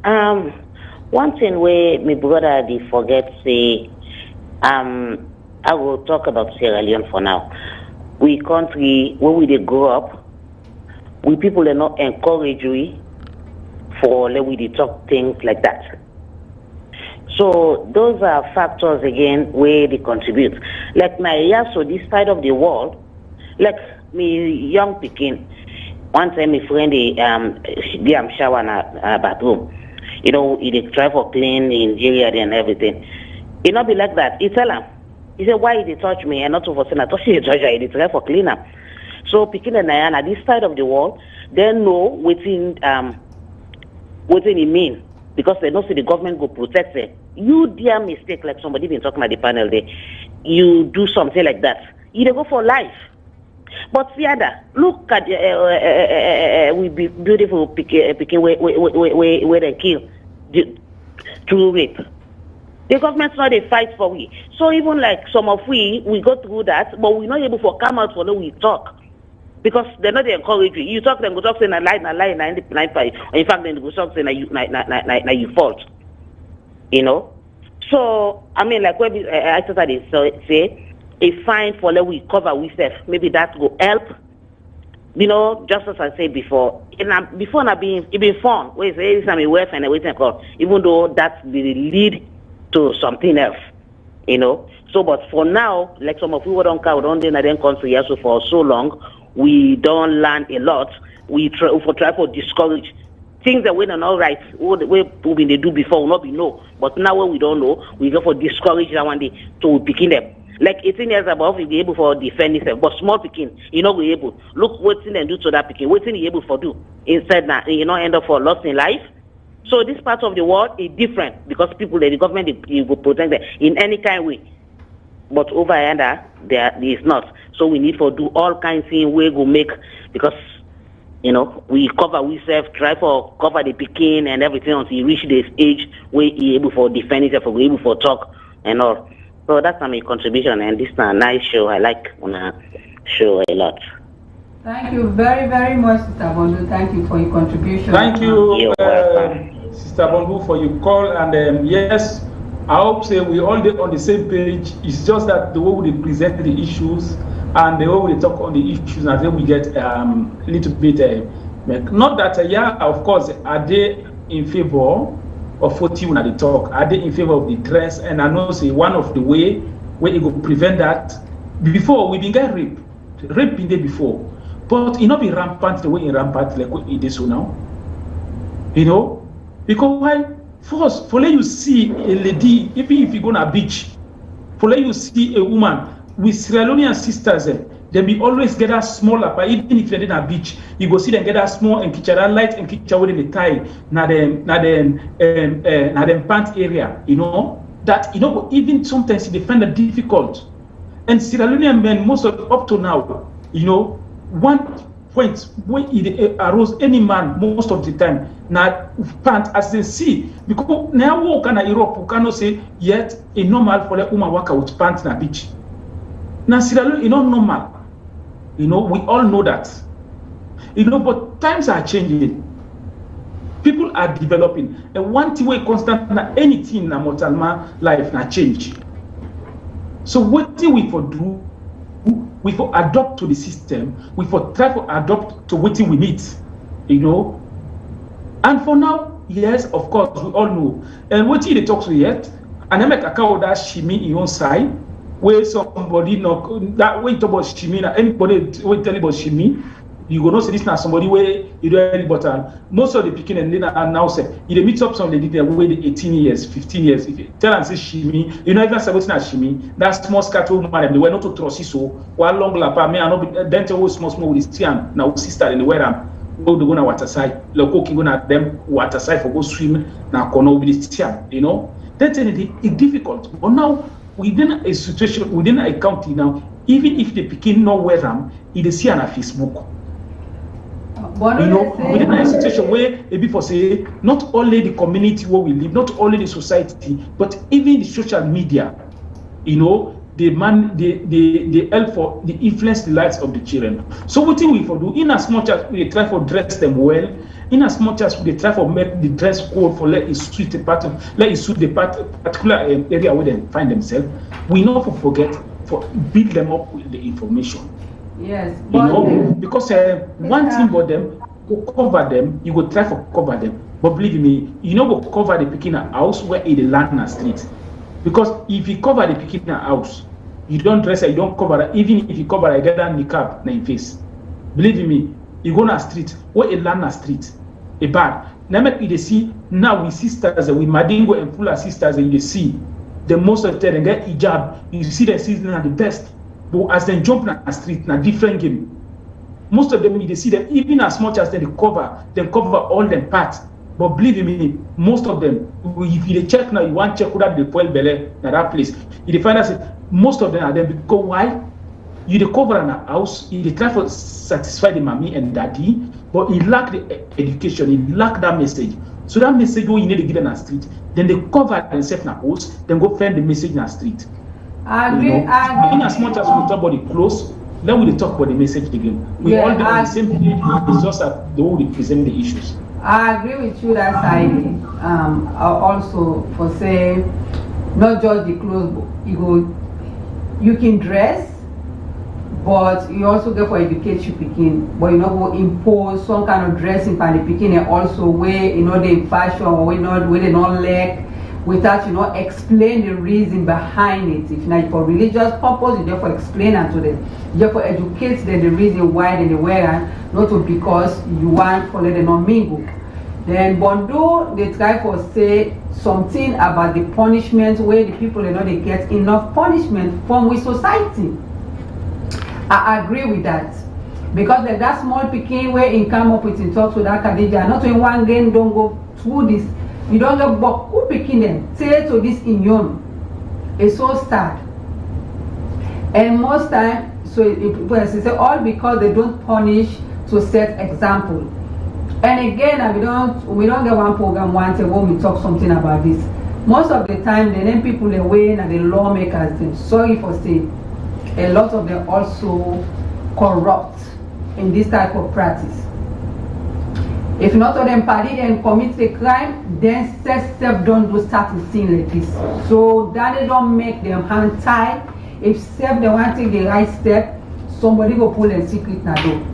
One thing where my brother did forget say, I will talk about Sierra Leone for now. We country where we dey grow up, we people are not encourage we for let we dey talk things like that. So those are factors again where they contribute. Like my so this side of the world, like me young Pekin, one time my friend they shower in a bathroom. You know, he try for clean in Nigeria and everything. It not be like that. He tell him. He said, why did he touch me? And not for saying I touch you, he try for cleaner. So Pekin and Nayana, this side of the world, they know what it mean. Because they know see the government go protect it. You dear mistake, like somebody been talking at the panel there, you do something like that, you go for life. But the other, look at we be beautiful Pekin where they kill through rape. The government's not a fight for we. So even like some of we go through that, but we're not able to come out for no we talk. Because they're not encourage you. You talk them, go talk saying a lie, in fact, then go talk saying you fault. You know? So, I mean, like when I say, a fine for let we cover we self, maybe that will help. You know, just as I said before, before not being it been fun, where say some worth and everything called, even though that will lead to something else. You know? So but for now, like some of you don't count in a country also for so long, we don't learn a lot. We try for discourage things that we don't know right. What we they do before will not be no. But now when we don't know, we go for discourage that one day to begin them. Like 18 years above, we be able for defend itself. But small picking, you know, we able. Look what thing and do to that picking. What thing you able for do instead now, you know, end up for lost in life. So this part of the world is different because people, the government, they will protect them in any kind of way. But over yonder, there is not. So we need to do all kinds of things we go make because, you know, we cover ourselves, try for cover the picking and everything until you reach this age where you able for defend yourself, we able for talk and all. So that's my contribution, and this is a nice show. I like on a show a lot. Thank you very, very much, Sister Bondu. Thank you for your contribution. Thank you, You're welcome. Sister Bondu, for your call. And yes, I hope say we all on the same page. It's just that the way we present the issues and the way we talk on the issues, I think we get a little bit. Not that, of course, are they in favor of 40 when they talk? Are they in favor of the dress? And I know say one of the way where it will prevent that. Before we didn't get rape in there before, but it not be rampant the way in rampant like what it is so now. You know, because why? First, for let you see a lady, even if you go on a beach, for let you see a woman with Sierra Leonean sisters, they be always get that smaller, but even if you're in a beach, you go see them get that small and kitchen that light and kitchen within the tie, na them pant area, you know, that you know even sometimes they find it difficult. And Sierra Leonean men, most of up to now, you know, want point when it arose any man most of the time now pant as they see because now walk in Europe cannot say yet a normal for the woman work with pants na beach. Now Sierra Leone, not normal. We all know that. But times are changing. People are developing. And one thing we constant na anything na mortal man life na change. So what do we for do? We for adopt to the system. We for try to adopt to what we need. And for now, yes, of course, we all know. And what they talk to yet, and I make a cow that shimi in one side, where somebody knock that way talk about shimi, anybody will tell you about shimi. You go know say this now somebody where you do any but most of the picking and then now say you meet up some lady there where 18 years, 15 years. If you tell and say shimi, even somebody na shimi, that small skirt woman they were not to trust so while long lapa me I know then tell small with the stian now sister in the wear go to go na water side, like cooking go na them water side for go swim na kono with the stian, That's it's difficult. But now within a situation, within a county now, even if the picking no wear them, it is here on Facebook. Within a situation where people say not only the community where we live, not only the society, but even the social media, they help for the influence the lives of the children. So what do we for do? In as much as we try for dress them well, in as much as we try for make the dress code for let it suit the pattern, let it suit the particular area where they find themselves, we not forget for build them up with the information. Yes, because one thing about them, go cover them, you go try for cover them. But believe me, go cover the Pekina house where it land na street. Because if you cover the Pekina house, you don't dress it, you don't cover it. Even if you cover it, get that niqab na your face. Believe me, you go na street where it land na street, a bad. Now make you see now we sisters, we Madingo and Fula sisters, and you see the most of the time they get hijab. You see the season are the best. But as they jump na street, na different game. Most of them, they see them even as much as they cover all them parts. But believe me, most of them, if you check now, you want to check whether they spoil belly na that place. You find out most of them are there because why? You cover in a house, you try to satisfy the mommy and daddy, but you lack the education, you lack that message. So that message you need to give them na street. Then they cover themselves na house, then go find the message na street. I agree. In as much as we talk about the clothes, then we talk about the message again. We all do the same thing. It's just that the way we present the issues. I agree with you that side. Also for say, not just the clothes, but you can dress, but you also get for educate you picking. But go impose some kind of dressing for the picking and also where the fashion or where they not like. Without explain the reason behind it. If not for religious purpose, you therefore explain it to them. You therefore educate them the reason why they wear it, not because you want for them not mingle. Then Bondo they try for say something about the punishment where the people they get enough punishment from with society. I agree with that. Because like that small picking where in come up with in talks with that Khadija, not in one game don't go through this. You don't get but who picking them? Say to this union. It's so sad. And most time, so people say all because they don't punish to set example. And again, we don't get one program once when we talk something about this. Most of the time, the name people away and the lawmakers. Them sorry for saying, a lot of them also corrupt in this type of practice. If not of them party and commit a crime, then self don't do start to sin like this. So that they don't make them hand tied. If self they want to take the right step, somebody go pull a secret now do.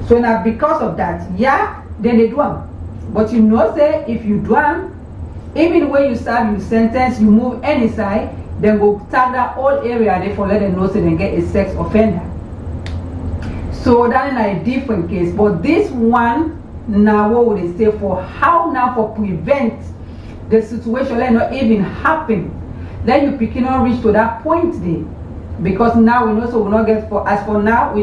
So now because of that, then they do them. But say if you do them, even when you serve your sentence, you move any side, then go tag that whole area they for let them know so they get a sex offender. So that is a different case. But this one now what would they say for how now for prevent the situation let not even happen, then you picking on reach to that point there, because now we know so we not get for as for now we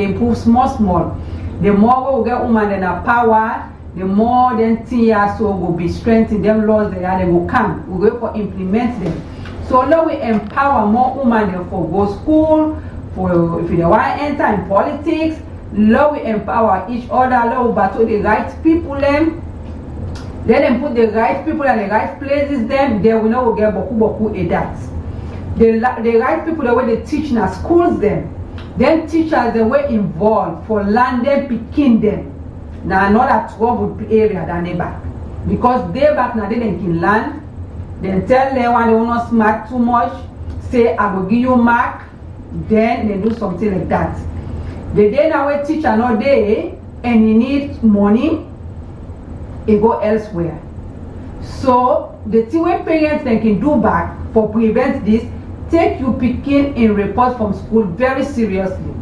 improve small. The more we get woman in our power, the more then 10 years so will be strengthened them laws they will come. We go for implement them. So now we empower more women for go school, for if they want to enter in politics, Let we empower each other. Let we battle the right people them. Let them put the right people in the right places. Then they will not get boku a that. The right people the way they teach in our schools them. Then teachers the way involved for land them picking them. Now another trouble area than they back. Because they back now they can land. Then tell them when they will not smart too much. Say I will give you mark. Then they do something like that. The day now we teach another day and you need money, it go elsewhere. So the thing when parents they can do back for prevent this, take you picking in report from school very seriously.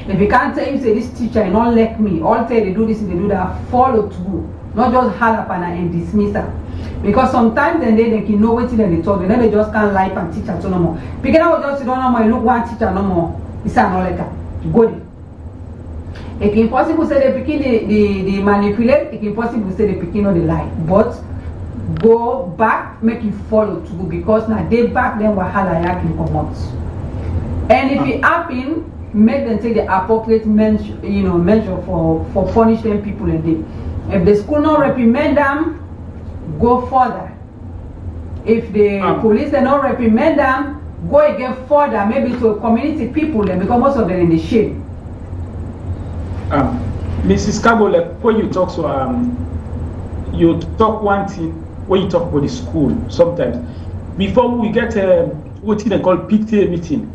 If you can't tell you say this teacher is not like me, all say they do this and they do that, follow through. Not just hard up and dismiss her. Because sometimes then they can know what they talk, and then they just can't lie and teach at no more. Because I just don't know more, look one teacher no more. It's not like that. Go there. It can possible say they picking the manipulate, it can possible say they picking on the lie. But go back, make you follow through because now they back then wahala can come out. And if it happen, make them take the appropriate measure for punish them people and they. If the school not reprimand them, go further. If the police they not reprimand them, go again further, maybe to community people then because most of them in the shade. Mrs. Cabo, like when you talk you talk one thing when you talk about the school sometimes. Before we get what they call PTA meeting,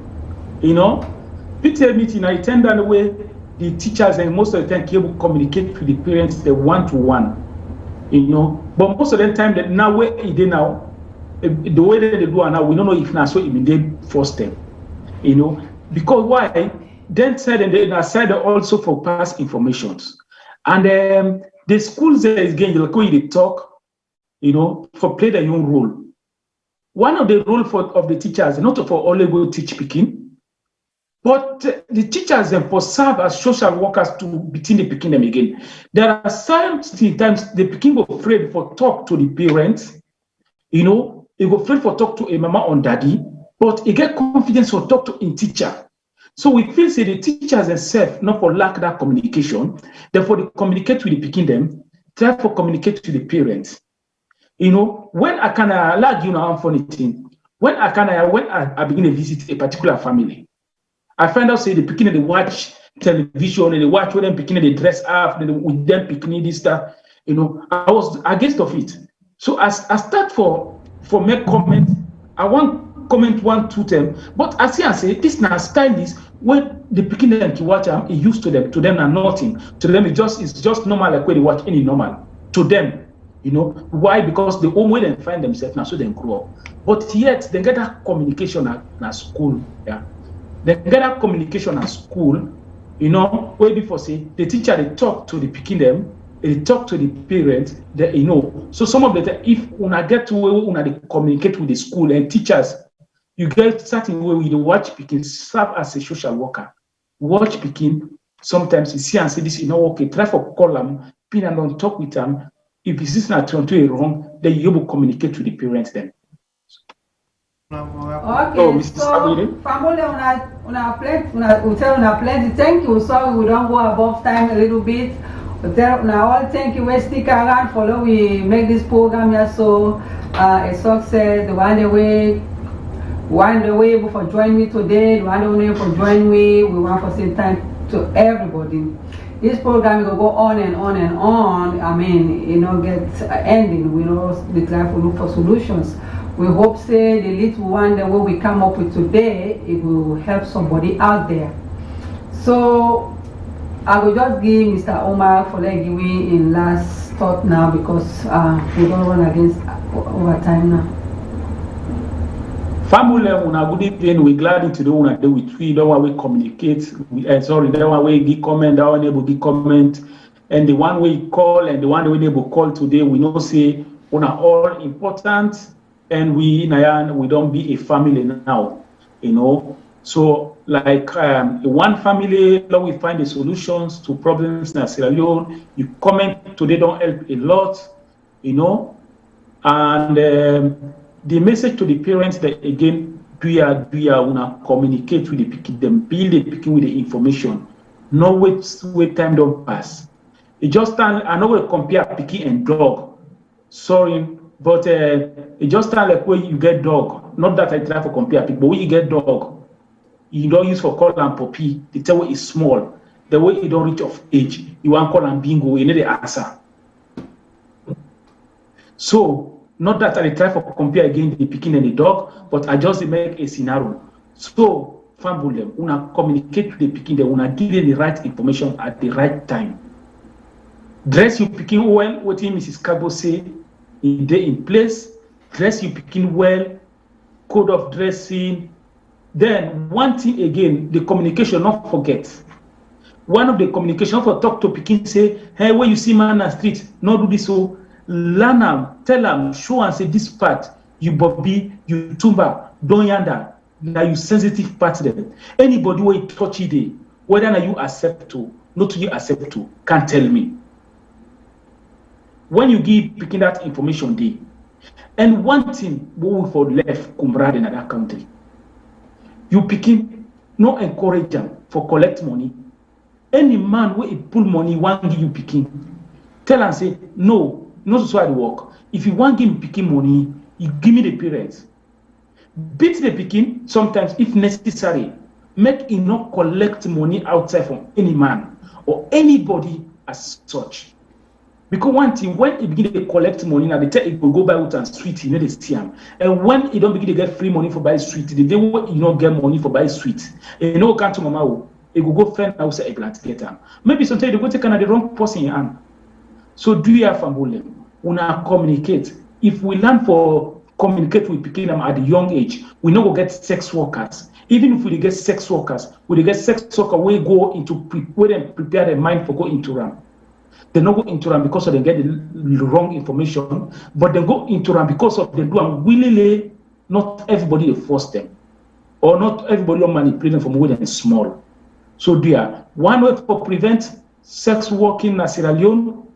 PTA meeting, I tend that way the teachers and most of the time can communicate with the parents the one-to-one, But most of the time that now where they now, the way that they do now, we don't know if now so they force them, because why? Then said and then aside also for past informations, and the schools there is again like they talk, for play their own role. One of the role of the teachers, not for only go teach Peking, but the teachers then for serve as social workers to between the Peking them again. There are sometimes the Peking go afraid for talk to the parents, he go afraid for talk to a mama or daddy, but he get confidence for talk to a teacher. So we feel say the teachers themselves, not for lack that communication, therefore they communicate with the Peking them, try for communicate to the parents. When I can like funny thing, when I begin to visit a particular family, I find out say the Peking they watch television and they watch when them Peking they dress up, with them Peking this stuff, I was against of it. So as I start for make comment, I want comment 1 2 them, but as I say this now style is when the Peking them to watch them, it used to them are nothing. To them it's just normal like when they watch any normal. To them. Why? Because the home way they find themselves now, so they grow up. But yet they get that communication at school. Yeah, they get that communication at school. Way before say the teacher they talk to the Peking them, they talk to the parents. They So some of the if una get to where una they communicate with the school and teachers, you get certain way we watch Peking serve as a social worker. Watch Peking. Sometimes you see and say this, okay, try for call them, pin and don't talk with them. If this is not totally wrong, then you will communicate to the parents then. Okay, so family una plenty. Thank you. Sorry we don't go above time a little bit. But now all thank you. We stick around for we make this program here so a success. The one the way for join me today, the one the way for join me. We want for same time to everybody. This program will go on and on and on. I mean, get ending. We the time will look for solutions. We hope say the little one that we come up with today, it will help somebody out there. So I will just give Mr. Omar for giving in last thought now because we don't run against over time now. Family, una good evening. We're glad to do una day with we. Don't want we communicate. Don't want we give comment. Don't want we give comment. And the one we call and the one we able call today, we know say una all important. And we don't be a family now, So like one family, we find the solutions to problems in Sierra Leone. You comment today don't help a lot, And the message to the parents that again, do ya wanna communicate with the Peking, them build the Peking with the information. No wait time don't pass. It just stand. I know we compare pikin and dog. Sorry, but it just stand like when you get dog. Not that I try for compare pikin, but when you get dog, you don't use for call and puppy. The tell way is small. The way you don't reach of age, you want call and bingo. You need the answer. So not that I try for compare again the pikin and the dog, but I just make a scenario. So family, una communicate to the pikin, they una give them the right information at the right time. Dress you pikin well, what Mrs. Kabo say, they in place. Dress you pikin well, code of dressing. Then one thing again, the communication, not forget. One of the communication for talk to pikin say, hey, when you see man on the street, not do this, so learn them, tell them, show and say this part, you Bobby, you Tumba, don't yanda, now you sensitive part there. Anybody who you touch it, whether you accept to, not you accept to, can't tell me. When you give picking that information day, and one thing we for left comrade in that country, you picking no encourage them for collect money. Any man where he pull money, one give you picking. Tell and say, no, not so I work. If you want give me picking money, you give me the parents. Beat the picking sometimes if necessary. Make enough collect money outside from any man or anybody as such. Because one thing, when he begin to collect money, now they tell it will go buy with and sweet, you know, they see him. And when he don't begin to get free money for buy sweet, the day when you don't get money for buy sweet, you know, can't to mama, he will go friend house a plant get him. Maybe sometimes they go take another wrong person in your hand. So do you have family? Una communicate. If we learn for communicate with people at a young age, we know we'll get sex workers. Even if we get sex workers, we get sex workers, we go into prepare their mind for go into RAM. They don't go into them because of they get the wrong information, but they go into them because of they do and willingly. Not everybody will force them, or not everybody will manipulate them from within small. So dear, one way for prevent sex working in Sierra Leone,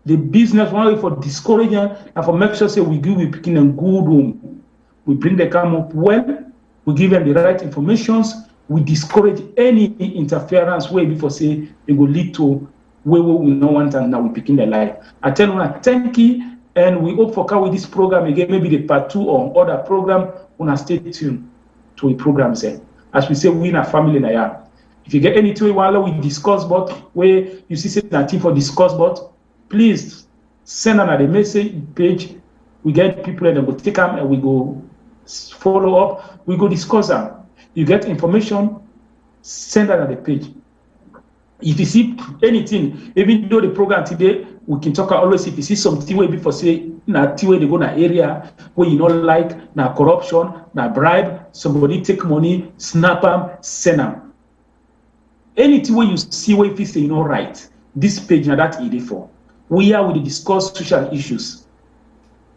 the business one way for discouraging and for make sure say we give we picking a good home. We bring them come up well, we give them the right informations, we discourage any interference where before say it will lead to where we no want and now we picking their life. I tell you, thank you, and we hope for come with this program again, maybe the part 2 or other program. Wanna stay tuned to the program. Say, as we say, we in a family now. If you get anything while we discuss about where you see something for discuss about, please send another message page. We get people that will take them and we go follow up. We go discuss them. You get information, send another page. If you see anything, even though the program today, we can talk always. If you see something where before say, na where they go na area where you don't like, na corruption, na bribe, somebody take money, snap them, send them. Anything where you see where if you say you know right, this page now that is for. We are with discuss social issues.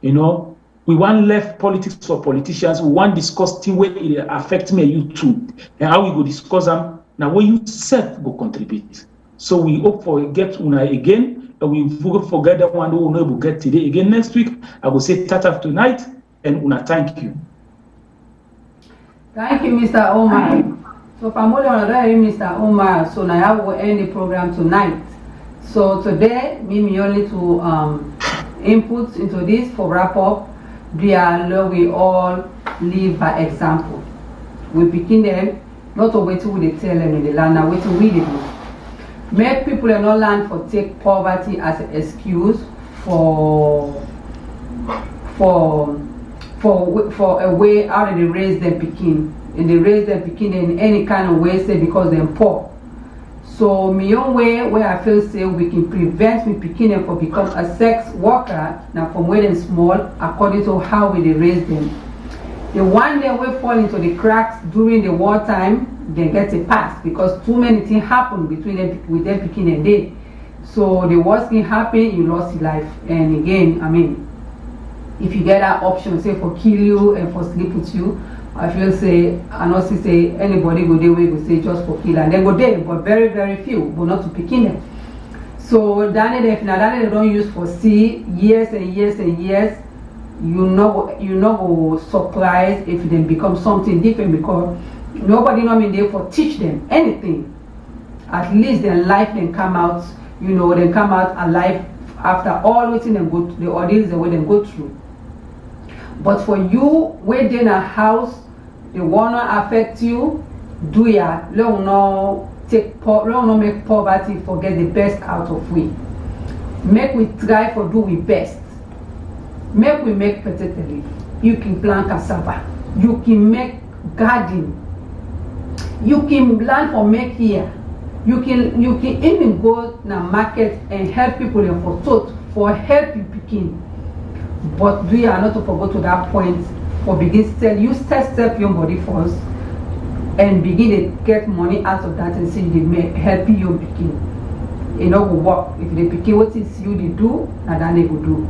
You know, we want left politics for politicians. We want discuss things where it affect me and you too, and how we go discuss them. Now, when you self go contribute. So we hope for get una again, and we forget that one who will get today again next week. I will say tata tonight, and una thank you. Thank you, Mr. Omar. So, Pamole honorary Mr. Omar. So now I will end the program tonight. So today, me only to input into this for wrap up. We all live by example. We begin them. Not to wait till they tell them in the land, now wait till we do. Make people not learn for take poverty as an excuse for a way how they raise their picking. And they raise their picking in any kind of way, say because they're poor. So my own way where I feel say we can prevent me picking them for become a sex worker now from where they're small according to how we raise them. The one day we fall into the cracks during the wartime, they get a pass because too many things happen between them with them picking and they. So the worst thing happen, you lost your life. And again, I mean, if you get that option, say for kill you and for sleep with you, I feel say, I not say anybody go there, we go say just for kill and they go there, but very, very few, but not to picking them. So Danny, if now Danny they don't use for see years and years and years. You know surprised if they become something different because nobody know me there for teach them anything. at least their life then come out, they come out alive after all waiting and go the ordeals the way they go through. But for you, within a house, they wanna affect you, do ya, let no make poverty forget the best out of we. Make we try for do we best. Make we make potato leaf. You can plant cassava. You can make garden. You can plan for make here. You can even go to the market and help people for help you picking. But do you not to forget to that point for begin sell you step your body first and begin to get money out of that and see they may help you picking. Will work. If they pick what is you they do, and then they will do.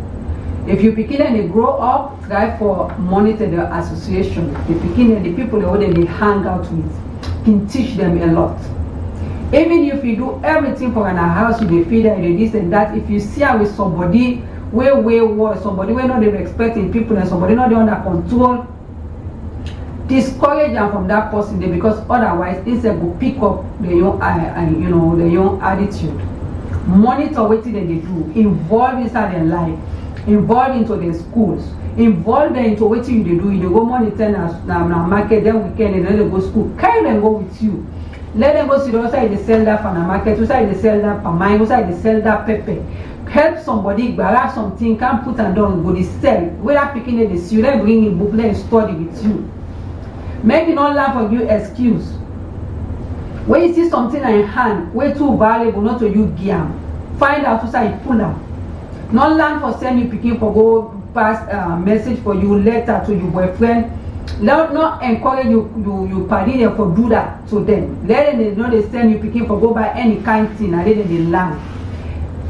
If you pick it and they grow up, try for monitor the association. The picking and the people that they hang out with can teach them a lot. Even if you do everything for an house, you feed her, you this and that. If you see her with somebody where somebody we're not expecting people and somebody not under control, discourage them from that person there, because otherwise it's a go pick up the young attitude. Monitor what they do, involve inside their life, involve into their schools, involve them into what you do. You go monitor now market, then weekend, and then they go school. Carry them go with you. Let them go see the outside they sell that from the market, outside they sell that pamine, outside they sell that pepper. Help somebody grab something, can put and down, go to sell. Without picking it, they see you, then bring in book, then study with you. Make it not laugh for you excuse. When you see something in hand, way too valuable, not to you gear. Find out outside, pull out. Not learn for send you picking for go pass message for you, letter to your boyfriend. Let not encourage you party them for do that to them. Let them know they send you picking for go buy any kind thing and then they learn.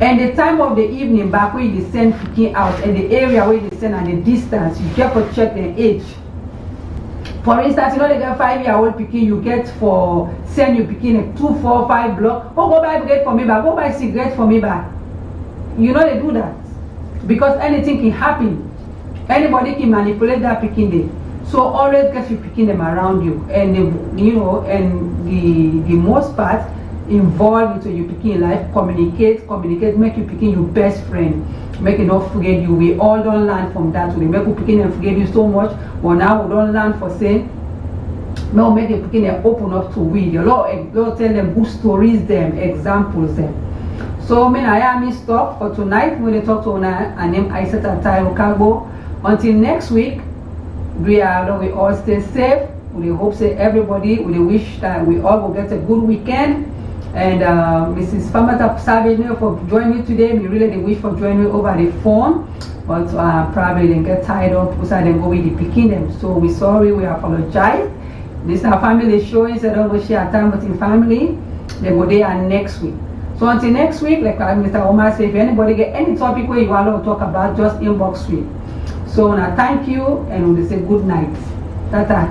And the time of the evening back where they send picking out and the area where they send and the distance, you get to check their age. For instance, they get 5-year-old picking, you get for send you picking a 2, 4, 5 block. Oh, go buy bread for me back, go buy cigarette for me back. They do that. Because anything can happen. Anybody can manipulate that picking day. So always get you picking them around you, and the most part involve into you picking life. Communicate, make you picking your best friend. Make it not forget you. We all don't learn from that. We make you picking and forget you so much. But now we don't learn for saying. Now make you picking and open up to read. The Lord tell them good stories, them examples, them. So I am stop for tonight. When they talk to Ona and name Aisata Tayo Kago. Until next week. We all stay safe. We hope that everybody, we wish that we all will get a good weekend. And Mrs. Famata Savage for joining me today. We really wish for joining me over the phone. But probably didn't get tied up beside them go with the picking them. So we're sorry, we apologize. This is our family show instead of we share time with the family. They go there next week. So until next week, like Mr. Omar said, if anybody get any topic where you want to talk about, just inbox me. So now thank you and we say good night. Tata.